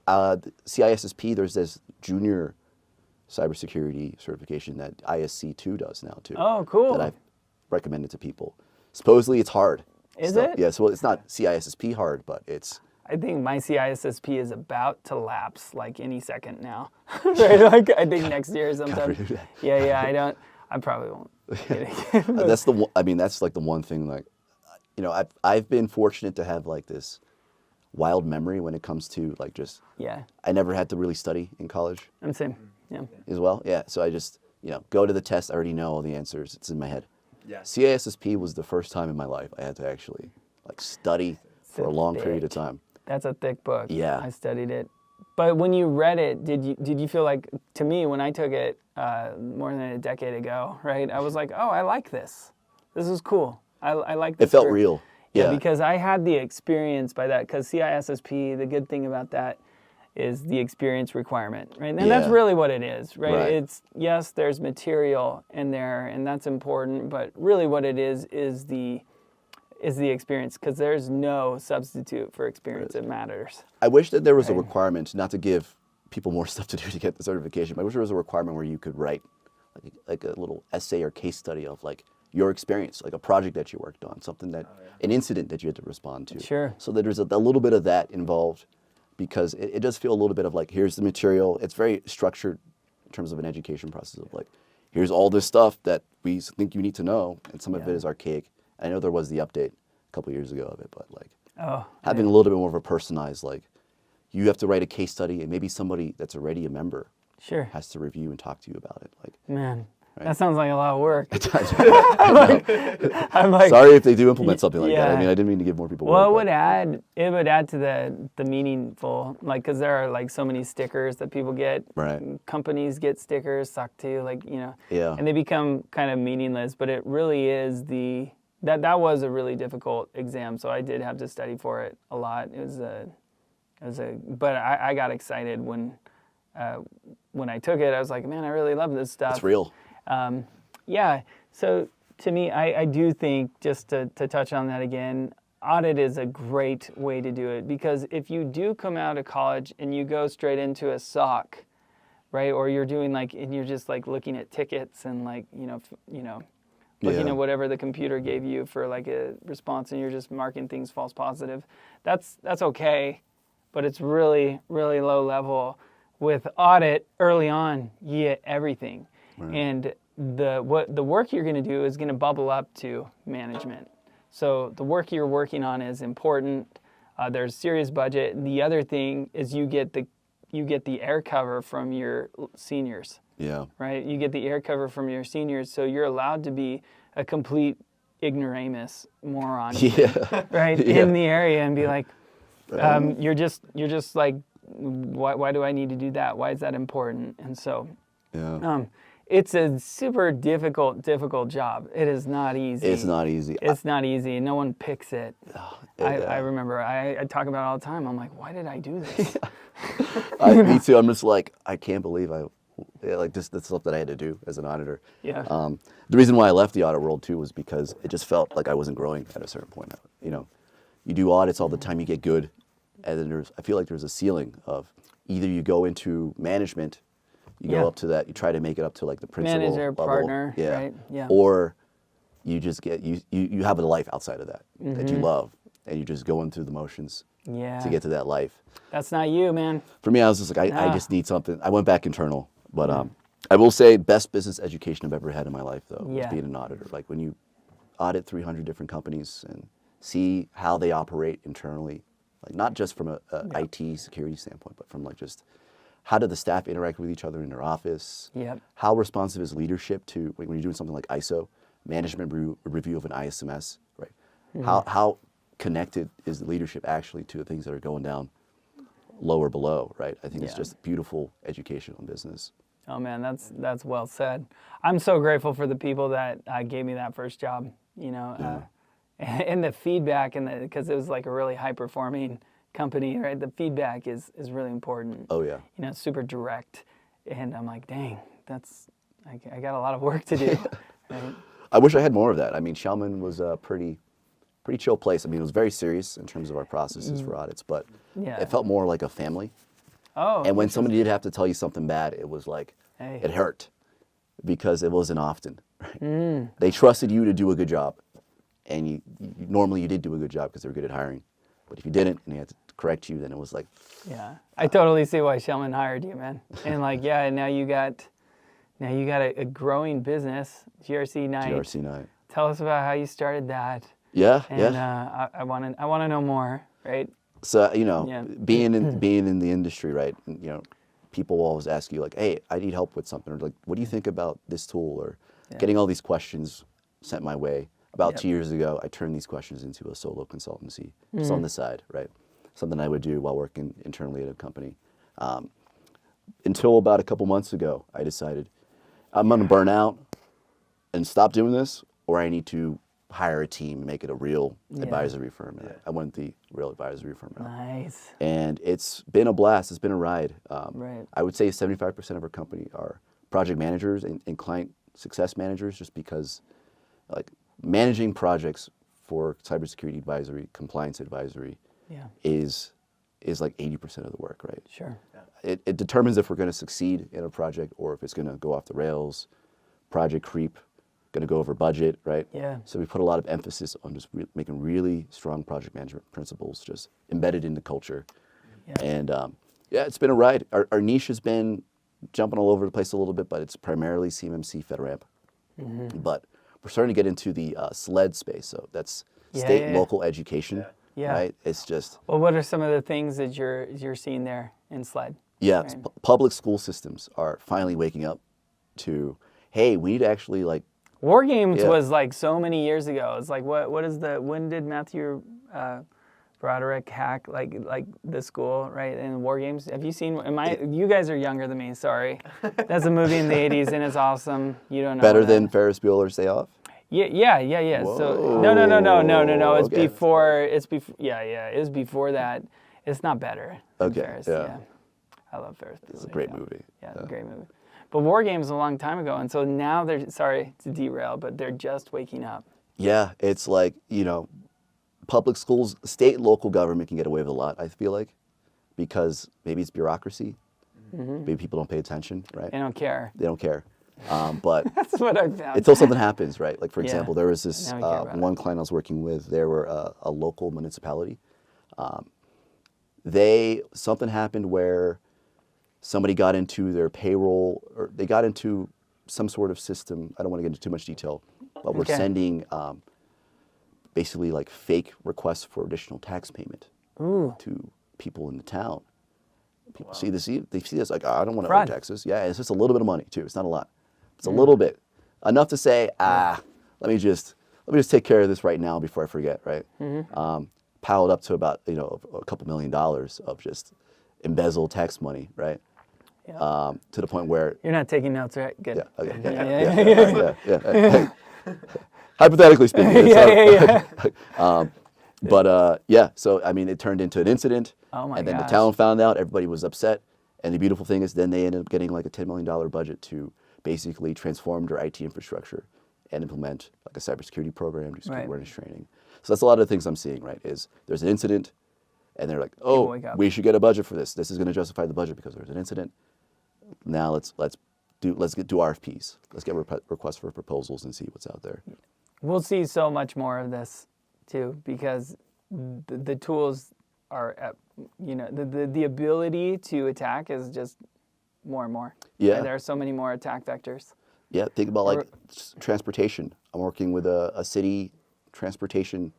CISSP. There's this junior cybersecurity certification that ISC2 does now too. Oh, cool. That I've recommended to people. Supposedly it's hard. Is it? Yeah, so it's not CISSP hard, but it's... I think my CISSP is about to lapse like any second now. Right? Like I think next year sometime. Yeah, I probably won't. That's like the one thing, like, you know, I've been fortunate to have like this wild memory when it comes to like just... Yeah. I never had to really study in college. I'm same. Yeah. As well? Yeah. So I just, go to the test. I already know all the answers. It's in my head. Yeah. CISSP was the first time in my life I had to actually like study for a long period of time. That's a thick book. Yeah. I studied it. But when you read it, did you feel like, to me, when I took it more than a decade ago, right, I was like, oh, I like this. This is cool. I like this. It felt real. Yeah. Because I had the experience by that, because CISSP, the good thing about that is the experience requirement, right? And that's really what it is, right? It's, yes, there's material in there, and that's important, but really what it is the experience, because there's no substitute for experience that matters. I wish that there was a requirement, not to give people more stuff to do to get the certification, but I wish there was a requirement where you could write like a little essay or case study of like your experience, like a project that you worked on, something that, an incident that you had to respond to. Sure. So that there's a little bit of that involved, because it does feel a little bit of like, here's the material. It's very structured in terms of an education process of like, here's all this stuff that we think you need to know, and some of it is archaic. I know there was the update a couple years ago of it, but like having a little bit more of a personalized, like you have to write a case study, and maybe somebody that's already a member has to review and talk to you about it. Like, man, that sounds like a lot of work. I'm like, sorry if they do implement something like that. I mean, I didn't mean to give more people work. Well, it would add to the meaningful, like, because there are like so many stickers that people get. Right. Companies get stickers, suck to, like, you know. Yeah. And they become kind of meaningless, but it really is that was a really difficult exam, so I did have to study for it a lot. But I got excited when I took it. I was like, man, I really love this stuff. It's real. So to me, I do think, just to touch on that again, audit is a great way to do it, because if you do come out of college and you go straight into a SOC, right, or you're doing like, and you're just like looking at tickets and like, looking at whatever the computer gave you for like a response, and you're just marking things false positive, that's okay, but it's really, really low level. With audit, early on, you get everything. Right. And the work you're going to do is going to bubble up to management. So the work you're working on is important. There's serious budget. And the other thing is you get the air cover from your seniors. Yeah. Right? You get the air cover from your seniors, so you're allowed to be a complete ignoramus moron. Yeah. Right? Yeah. In the area, and be like, you're just like, why do I need to do that? Why is that important? And so it's a super difficult job. It is not easy. It's not easy. It's not easy. No one picks it. I remember I talk about it all the time. I'm like, why did I do this? Me too. I'm just like, I can't believe like just the stuff that I had to do as an auditor. Yeah. The reason why I left the audit world too was because it just felt like I wasn't growing at a certain point. You do audits all the time, you get good, and then I feel like there's a ceiling of either you go into management, you go up to that, you try to make it up to like the principal manager, level, partner, right? Yeah. Or you just get you have a life outside of that that you love, and you're just going through the motions to get to that life. That's not you, man. For me, I was just like, I just need something. I went back internal, but I will say best business education I've ever had in my life though was being an auditor. Like when you audit 300 different companies and see how they operate internally, like not just from a IT security standpoint, but from like just how do the staff interact with each other in their office? Yep. How responsive is leadership to when you're doing something like ISO, management review of an ISMS, right? Mm-hmm. How connected is the leadership actually to the things that are going down low or below, right? I think it's just beautiful educational business. Oh man, that's well said. I'm so grateful for the people that gave me that first job, and the feedback, because it was like a really high performing company, right? The feedback is really important. Oh yeah. Super direct, and I'm like, dang, I got a lot of work to do. Right? I wish I had more of that. I mean, Schellman was a pretty chill place. I mean, it was very serious in terms of our processes for audits, but it felt more like a family. Oh. And when somebody did have to tell you something bad, it was like, it hurt, because it wasn't often. Right? They trusted you to do a good job, and normally you did do a good job because they were good at hiring. But if you didn't and they had to correct you, then it was like... Yeah, I totally see why Schellman hired you, man. And like, now you got a growing business, GRC Night. GRC Night. Tell us about how you started that. Yeah, and, I want to know more, right? So being in the industry, right? People will always ask you like, "Hey, I need help with something," or like, "What do you think about this tool?" Or getting all these questions sent my way. About 2 years ago, I turned these questions into a solo consultancy. Just on the side, right? Something I would do while working internally at a company. Until about a couple months ago, I decided I'm going to burn out and stop doing this, or I need to hire a team and make it a real advisory firm. And I went the real advisory firm route. Nice. And it's been a blast. It's been a ride. Right. I would say 75% of our company are project managers and client success managers, just because like managing projects for cybersecurity advisory, compliance advisory is like 80% of the work, right? Sure. It determines if we're going to succeed in a project or if it's going to go off the rails, project creep, going to go over budget, right? Yeah. So we put a lot of emphasis on just making really strong project management principles just embedded in the culture. Yeah. And it's been a ride. Our niche has been jumping all over the place a little bit, but it's primarily CMMC FedRAMP. But we're starting to get into the SLED space, so that's state and local education, right? It's just... Well, what are some of the things that you're seeing there in SLED? Yeah, Right. public school systems are finally waking up to, hey, we need to actually like... War Games was like so many years ago. It's like, when did Matthew Broderick hack like the school, right? In War Games, have you seen? You guys are younger than me. Sorry, that's a movie in the '80s and it's awesome. You don't know. Better than Ferris Bueller's Day Off? Yeah. Whoa. So no. It's Okay. before. It's before. Yeah. It was before that. It's not better than Okay, Ferris. yeah. I love Ferris Bueller. It's a great movie. Yeah, it's a great movie. But War Games a long time ago, and so now they're, sorry to derail, but they're just waking up. Yeah, it's like, public schools, state and local government can get away with a lot, I feel like, because maybe it's bureaucracy. Maybe people don't pay attention, right? They don't care. They don't care. But That's what I found. until something happens, right? Like, for example, there was this Now we care about one client I was working with. They were a local municipality. Something happened where somebody got into their payroll, or they got into some sort of system. I don't want to get into too much detail, but we're sending basically like fake requests for additional tax payment to people in the town. People see this, they see this like, I don't want to owe taxes. Yeah, it's just a little bit of money too. It's not a lot. It's a little bit, enough to say, let me just take care of this right now before I forget, right? Piled up to about a couple $1 million of just embezzled tax money, right? To the point where You're not taking notes, right? Good. Yeah. Okay. Yeah. Hypothetically speaking. So I mean, it turned into an incident. Oh my And then gosh. the town found out. Everybody was upset. And the beautiful thing is, then they ended up getting like a $10 million budget to basically transform their IT infrastructure and implement like a cybersecurity program, do security awareness training. So that's a lot of the things I'm seeing. Right? Is there's an incident, and they're like, oh, we should get a budget for this. This is going to justify the budget because there's an incident. Now let's do RFPs. Let's get requests for proposals and see what's out there. We'll see so much more of this too, because the tools are, the ability to attack is just more and more. Yeah. Right? There are so many more attack vectors. Yeah, think about like transportation. I'm working with a city transportation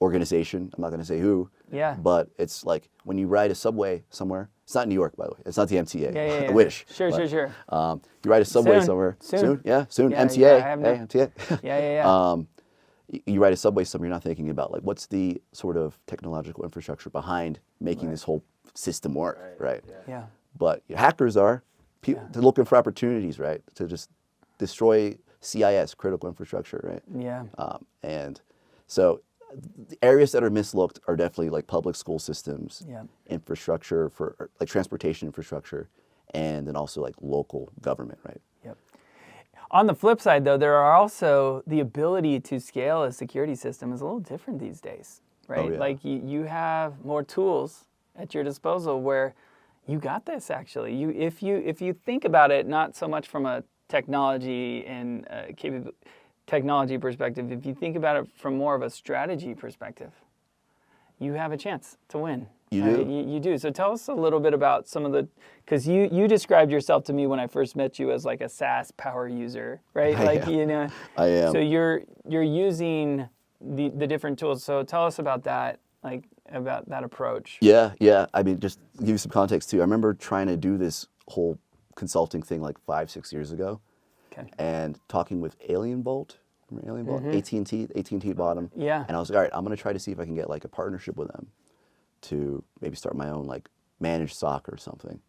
organization. I'm not going to say who. Yeah. But it's like when you ride a subway somewhere. It's not New York, by the way. It's not the MTA. Yeah. I wish. Sure. You ride a subway somewhere. Soon. Yeah, soon. Yeah, MTA. yeah, I have no- MTA. Yeah. You ride a subway somewhere, you're not thinking about like what's the sort of technological infrastructure behind making this whole system work, right? Yeah. But hackers are. They're looking for opportunities, right, to just destroy CIS, critical infrastructure, right? Yeah. And so the areas that are mislooked are definitely like public school systems, infrastructure for like transportation infrastructure, and then also like local government, right? Yep. On the flip side, though, there are also the ability to scale a security system is a little different these days, right? Oh, yeah. Like you have more tools at your disposal where you got this actually. If you think about it, not so much from a technology and technology perspective, if you think about it from more of a strategy perspective, you have a chance to win. You do. You do. So tell us a little bit about some of the, because you described yourself to me when I first met you as like a SaaS power user, right? Like I am. So you're using the different tools. So tell us about that, like about that approach. Yeah. I mean, just to give you some context too. I remember trying to do this whole consulting thing like 5-6 years ago, and talking with Alien Bolt. Remember Alien Bolt? AT&T bought them. Yeah. And I was like, all right, I'm going to try to see if I can get like a partnership with them to maybe start my own like managed SOC or something.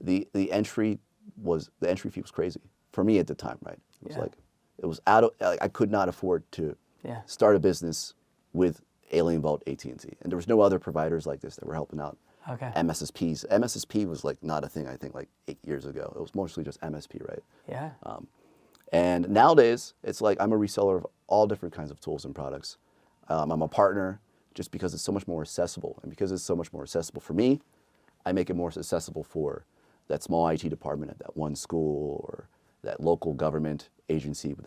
The entry fee was crazy for me at the time, right? It was like it was I could not afford to start a business with Alien Vault AT&T. And there was no other providers like this that were helping out MSSPs. MSSP was like not a thing, I think, like 8 years ago. It was mostly just MSP, right? Yeah. And nowadays, it's like I'm a reseller of all different kinds of tools and products. I'm a partner just because it's so much more accessible. And because it's so much more accessible for me, I make it more accessible for that small IT department at that one school or that local government agency with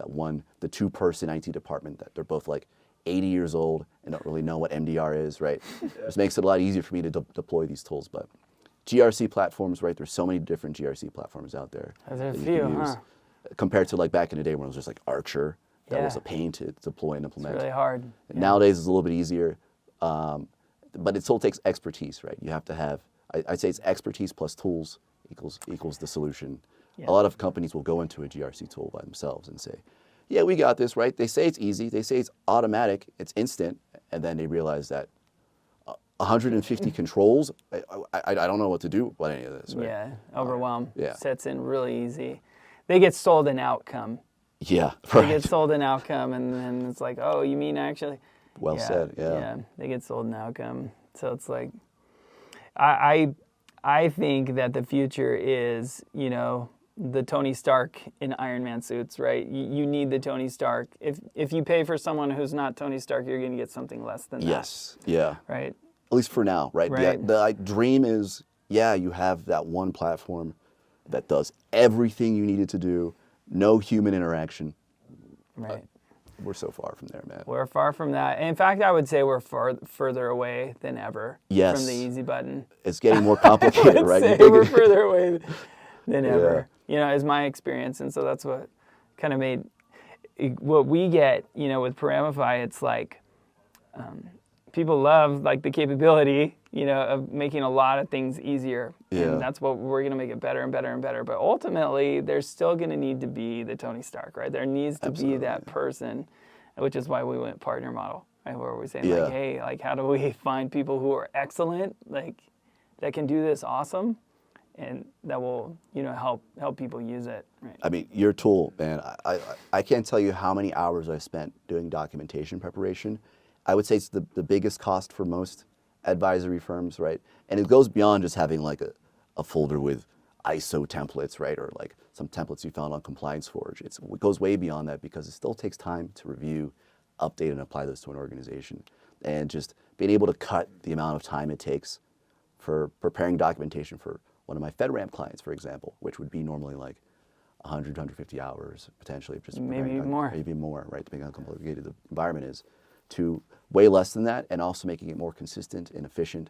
the two-person IT department that they're both like 80 years old and don't really know what MDR is, right? This makes it a lot easier for me to deploy these tools. But GRC platforms, right? There's so many different GRC platforms out there. There's a few, huh? Compared to like back in the day when it was just like Archer, that was a pain to deploy and implement. It's really hard. Nowadays it's a little bit easier, but it still takes expertise, right? You have to have, I'd say it's expertise plus tools equals the solution. Yeah. A lot of companies will go into a GRC tool by themselves and say, yeah, we got this, right? They say it's easy, they say it's automatic, it's instant, and then they realize that 150 controls, I don't know what to do with any of this, right? Yeah, overwhelm Yeah. sets in really easy. They get sold an outcome. Yeah, They right. get sold an outcome, and then it's like, oh, you mean actually? Well said, yeah. Yeah, they get sold an outcome. So it's like, I think that the future is, the Tony Stark in Iron Man suits, right? You need the Tony Stark. If you pay for someone who's not Tony Stark, you're going to get something less than that. Yes, yeah. Right? At least for now, right? Right. The dream is, you have that one platform that does everything you need it to do, no human interaction. Right. We're so far from there, man. We're far from that. In fact, I would say we're further away than ever from the easy button. It's getting more complicated, right? Say we're further away than ever. Is my experience. And so that's what kind of made what we get, with Paramify. It's like people love like the capability, of making a lot of things easier. Yeah. And that's what we're going to make it better and better and better. But ultimately, there's still going to need to be the Tony Stark, right? There needs to be that person, which is why we went partner model, right? Where we're saying like, hey, like how do we find people who are excellent, like that can do this awesome, and that will, help people use it. Right? I mean, your tool, man, I can't tell you how many hours I've spent doing documentation preparation. I would say it's the biggest cost for most advisory firms, right? And it goes beyond just having like a folder with ISO templates, right? Or like some templates you found on Compliance Forge. It goes way beyond that because it still takes time to review, update, and apply this to an organization. And just being able to cut the amount of time it takes for preparing documentation for one of my FedRAMP clients, for example, which would be normally like 100, 150 hours potentially. Just maybe more. Maybe more, right? Depending on how complicated the environment is. To way less than that, and also making it more consistent and efficient.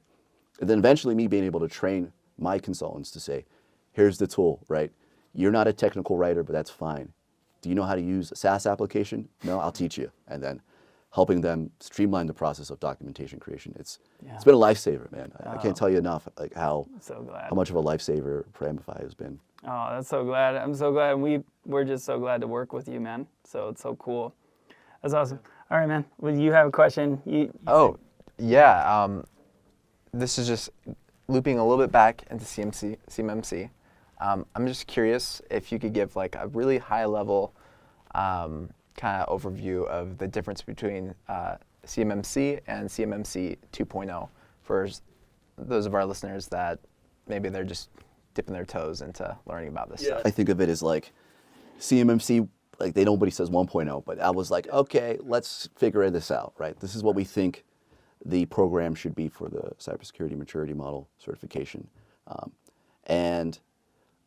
And then eventually me being able to train my consultants to say, here's the tool, right? You're not a technical writer, but that's fine. Do you know how to use a SaaS application? No, I'll teach you. And then helping them streamline the process of documentation creation. It's been a lifesaver, man. I can't tell you enough like how much of a lifesaver Paramify has been. Oh, that's so glad. I'm so glad. We're just so glad to work with you, man. So it's so cool. That's awesome. All right, man. Well, you have a question? This is just looping a little bit back into CMMC. I'm just curious if you could give like a really high level kind of overview of the difference between CMMC and CMMC 2.0 for those of our listeners that maybe they're just dipping their toes into learning about this stuff. I think of it as like CMMC, like nobody says 1.0, but I was like, okay, let's figure this out, right? This is what we think the program should be for the Cybersecurity Maturity Model certification. And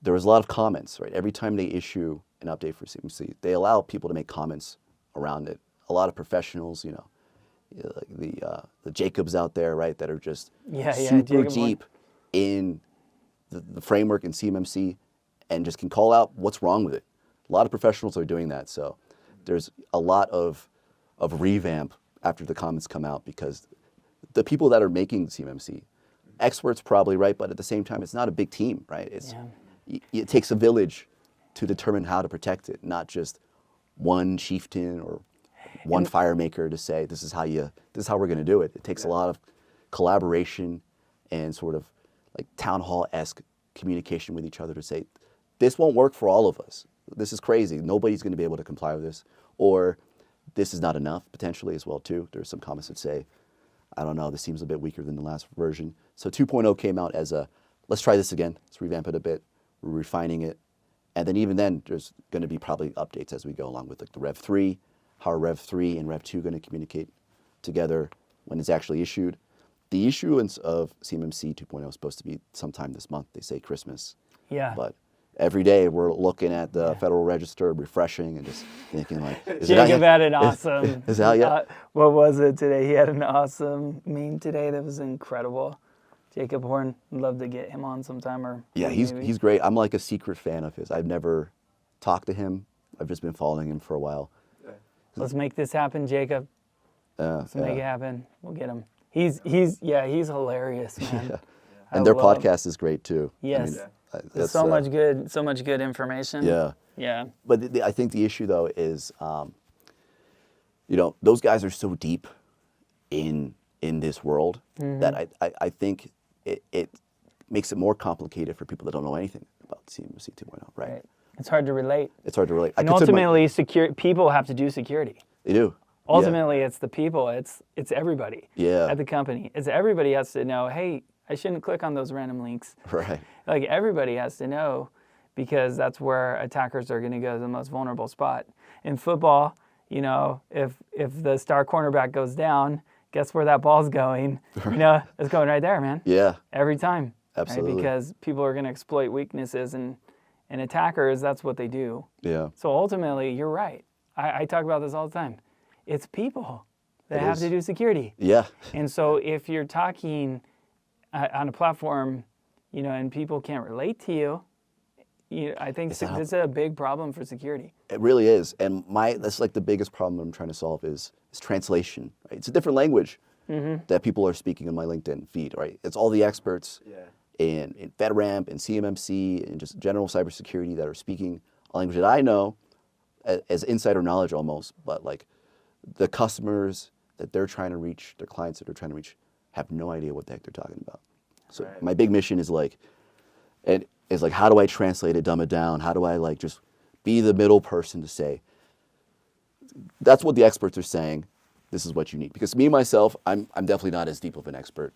there was a lot of comments, right? Every time they issue an update for CMMC, they allow people to make comments around it. A lot of professionals, like the Jacobs out there, right, that are just super deep in the framework in CMMC and just can call out what's wrong with it. A lot of professionals are doing that, so there's a lot of revamp after the comments come out because the people that are making CMMC, experts probably, right, but at the same time, it's not a big team, right? It takes a village to determine how to protect it, not just one chieftain or one fire maker to say this is how we're going to do it. It takes a lot of collaboration and sort of like town hall-esque communication with each other to say this won't work for all of us. This is crazy. Nobody's going to be able to comply with this. Or this is not enough potentially as well too. There's some comments that say, I don't know, this seems a bit weaker than the last version. So 2.0 came out as a, let's try this again. Let's revamp it a bit. We're refining it. And then even then, there's going to be probably updates as we go along with like the Rev 3, how are Rev 3 and Rev 2 going to communicate together when it's actually issued. The issuance of CMMC 2.0 is supposed to be sometime this month. They say Christmas. Yeah. But every day we're looking at the Federal Register, refreshing, and just thinking like, is it Jacob had an awesome. Is it out yet? What was it today? He had an awesome meme today that was incredible. Jacob Horn, I'd love to get him on sometime. Or Yeah, he's great. I'm like a secret fan of his. I've never talked to him. I've just been following him for a while. Let's make this happen, Jacob. Let's make it happen. We'll get him. He's hilarious, man. Yeah. And their podcast is great too. Yes. I mean, There's so much good information. Yeah. Yeah. But I think the issue though is, those guys are so deep in this world that I think it makes it more complicated for people that don't know anything about CMMC 2.0, right? It's hard to relate. It's hard to relate. And ultimately, people have to do security. They do. Ultimately, it's the people. It's everybody Yeah. at the company. It's everybody has to know, hey, I shouldn't click on those random links. Right. Like everybody has to know because that's where attackers are going to go to the most vulnerable spot. In football, if the star cornerback goes down, guess where that ball's going? It's going right there, man. Yeah. Every time. Absolutely. Right? Because people are going to exploit weaknesses and attackers, that's what they do. Yeah. So ultimately, you're right. I talk about this all the time. It's people that have to do security. Yeah. And so if you're talking on a platform, and people can't relate to you, I think this is a big problem for security. It really is. And that's like the biggest problem I'm trying to solve is translation. Right? It's a different language that people are speaking in my LinkedIn feed, right? It's all the experts in FedRAMP and CMMC and just general cybersecurity that are speaking a language that I know as insider knowledge almost, but like the customers that they're trying to reach, their clients that they're trying to reach, have no idea what the heck they're talking about. So my big mission is how do I translate it, dumb it down? How do I just be the middle person to say, that's what the experts are saying. This is what you need. Because me, myself, I'm definitely not as deep of an expert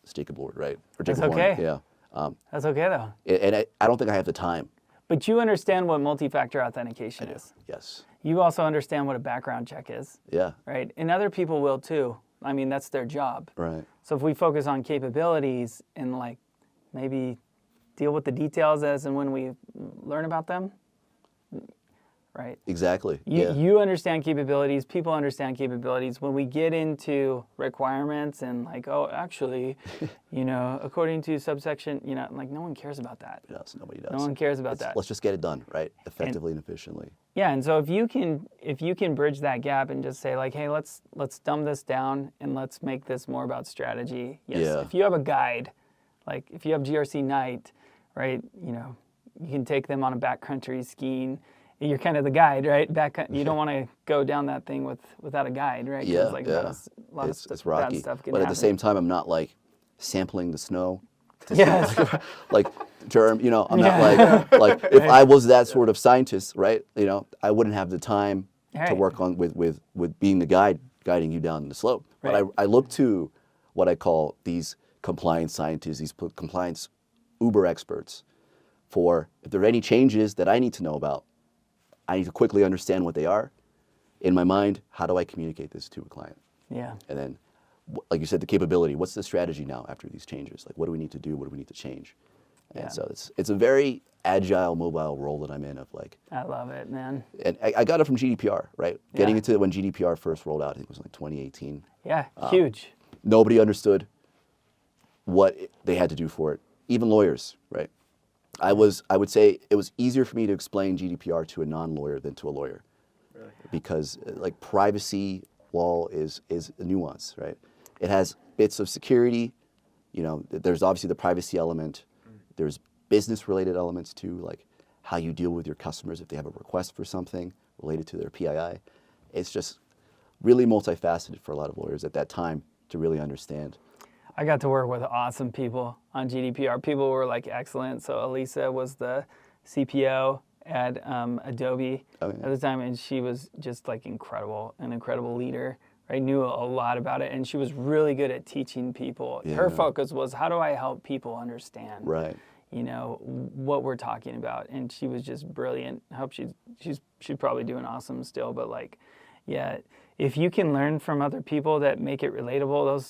as Jacob Lord, right? Or Jacob That's okay. Horn. Yeah. That's okay, though. And I don't think I have the time. But you understand what multi-factor authentication is. Yes. You also understand what a background check is. Yeah. Right? And other people will too. I mean, that's their job. Right. So if we focus on capabilities and maybe deal with the details as and when we learn about them, right? Exactly. You understand capabilities, people understand capabilities. When we get into requirements and actually, according to subsection, no one cares about that. Yes, nobody does. No one cares about that. Let's just get it done, right? Effectively and efficiently. Yeah, and so if you can bridge that gap and just say hey, let's dumb this down and let's make this more about strategy. Yes. Yeah. If you have a guide, if you have GRC Night, right? You can take them on a backcountry skiing. You're kind of the guide, right? You don't want to go down that thing without a guide, right? Yeah, a lot of it's rocky. bad stuff can but happen. at the same time, I'm not sampling the snow. Yes. I'm not if I was that sort of scientist, right? I wouldn't have the time to work on with being the guide, guiding you down the slope. Right. But I look to what I call these compliance scientists, these compliance uber experts, for if there are any changes that I need to know about, I need to quickly understand what they are. In my mind, how do I communicate this to a client? Yeah. And then, like you said, the capability. What's the strategy now after these changes? What do we need to do? What do we need to change? And so it's a very agile, mobile role that I'm in I love it, man. And I got it from GDPR, right? Yeah. Getting into it when GDPR first rolled out, I think it was 2018. Yeah, huge. Nobody understood what they had to do for it. Even lawyers, right? I would say it was easier for me to explain GDPR to a non-lawyer than to a lawyer. Really? Because privacy law is a nuance, right? It has bits of security. There's obviously the privacy element. There's business-related elements too, like how you deal with your customers if they have a request for something related to their PII. It's just really multifaceted for a lot of lawyers at that time to really understand. I got to work with awesome people on GDPR. People were excellent. So Elisa was the CPO at Adobe Oh, yeah. at the time, and she was just like incredible, an incredible leader. I knew a lot about it, and she was really good at teaching people. Yeah. Her focus was, how do I help people understand, Right. you know, what we're talking about? And she was just brilliant. I hope she's probably doing awesome still, but like, yeah, if you can learn from other people that make it relatable,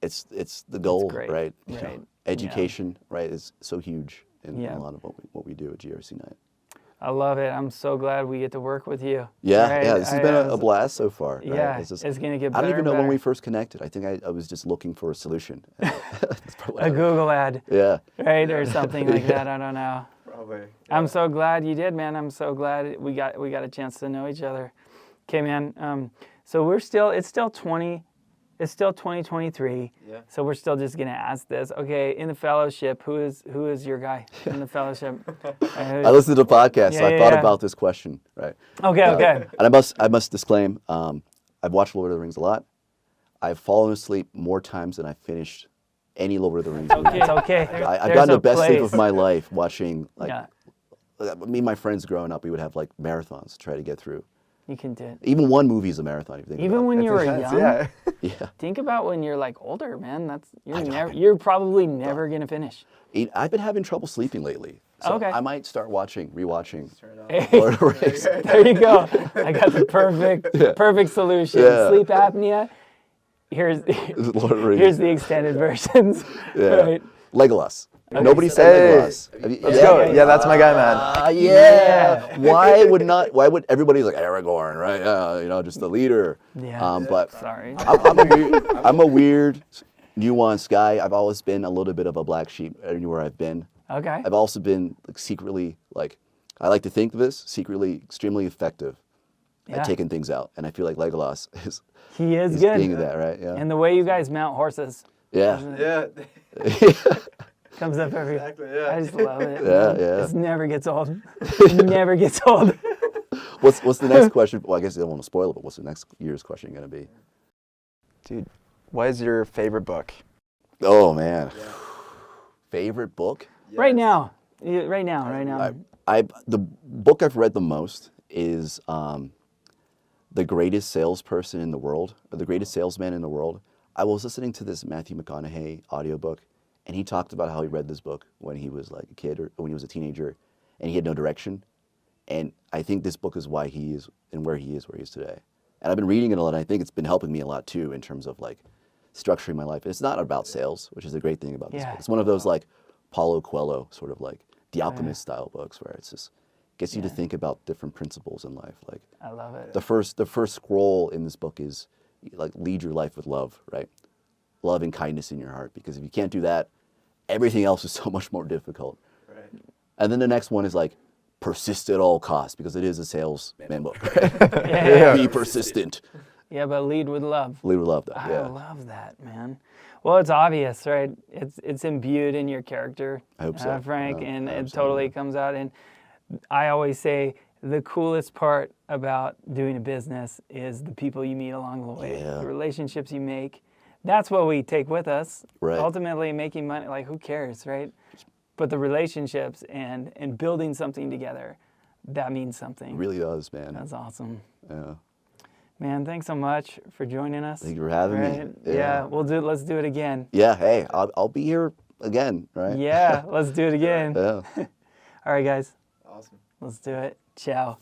It's the goal, great. right? You Right. know, education, right, is so huge in Yeah. a lot of what we do at GRC Night. I love it. I'm so glad we get to work with you. Yeah, Right? yeah. This has been a blast so far. Right? Yeah, It's just- it's gonna get I don't better even and know when better. we first connected. I think I was just looking for a solution. That's probably A Google ad, Yeah. right, or something like that. I don't know. Probably. I'm so glad you did, man. I'm so glad we got a chance to know each other. Okay, man. So it's still 2023. Yeah. So we're still just gonna ask this. Okay, in the fellowship, who is your guy in the fellowship? I listened to the podcast, so Yeah, I yeah, thought yeah. about this question, right? Okay. And I must disclaim, I've watched Lord of the Rings a lot. I've fallen asleep more times than I finished any Lord of the Rings movie. It's okay. I've gotten the best sleep of my life watching, like, Yeah, me and my friends growing up, we would have like marathons to try to get through. you can do it. Even one movie is a marathon, if you think Even about when you were Intense, young. yeah. it. Yeah. Think about when you're like older, man. You're probably never gonna finish. I've been having trouble sleeping lately. So Okay. I might start rewatching Hey, Lord of the Rings. there you go. I got the perfect solution. Yeah. Sleep apnea. Here's Lord of the Rings. here's the extended versions. Yeah. Right. Legolas. Nobody said Hey. Legolas. Have you- Let's go. Yeah, that's my guy, man. Yeah. Why would everybody's like Aragorn, right? Just the leader. Yeah. But Sorry. I'm a weird, nuanced guy. I've always been a little bit of a black sheep anywhere I've been. Okay. I've also been like secretly, like, I like to think this, secretly extremely effective Yeah. at taking things out. And I feel like Legolas is He is good. being that, right? Yeah. And the way you guys mount horses Yeah. Yeah. comes up every. Exactly, yeah. I just love it. Yeah, yeah. This never gets old. It never gets old. What's the next question? Well, I guess I don't want to spoil it, but what's the next year's question going to be? Dude, what is your favorite book? Oh, man. Favorite book? Right now. Yeah, right now. The book I've read the most is The Greatest Salesperson in the World, or The Greatest Salesman in the World. I was listening to this Matthew McConaughey audiobook, and he talked about how he read this book when he was like a kid or when he was a teenager, and he had no direction. And I think this book is why he is and where he is today. And I've been reading it a lot, and I think it's been helping me a lot too in terms of like structuring my life. It's not about sales, which is the great thing about this Yeah. book. It's one of those like Paulo Coelho sort of like The Alchemist style books where it's just gets you to think about different principles in life. Like I love it. the first scroll in this book is like lead your life with love, right? Love and kindness in your heart, because if you can't do that, everything else is so much more difficult. Right. And then the next one is like persist at all costs, because it is a salesman book. Yeah. Be persistent. Yeah, but lead with love. Lead with love, though. I Yeah. love that, man. Well, it's obvious, right? It's imbued in your character, I hope so. Frank, Yeah, and it absolutely. totally comes out. And I always say the coolest part about doing a business is the people you meet along the way, Yeah. the relationships you make. That's what we take with us. Right. Ultimately, making money, like who cares, right? But the relationships and building something together, that means something. It really does, man. That's awesome. Yeah. Man, thanks so much for joining us. Thank you for having me. Yeah, let's do it again. Yeah, hey, I'll be here again, right? Yeah, let's do it again. Yeah. All right, guys, Awesome. let's do it. Ciao.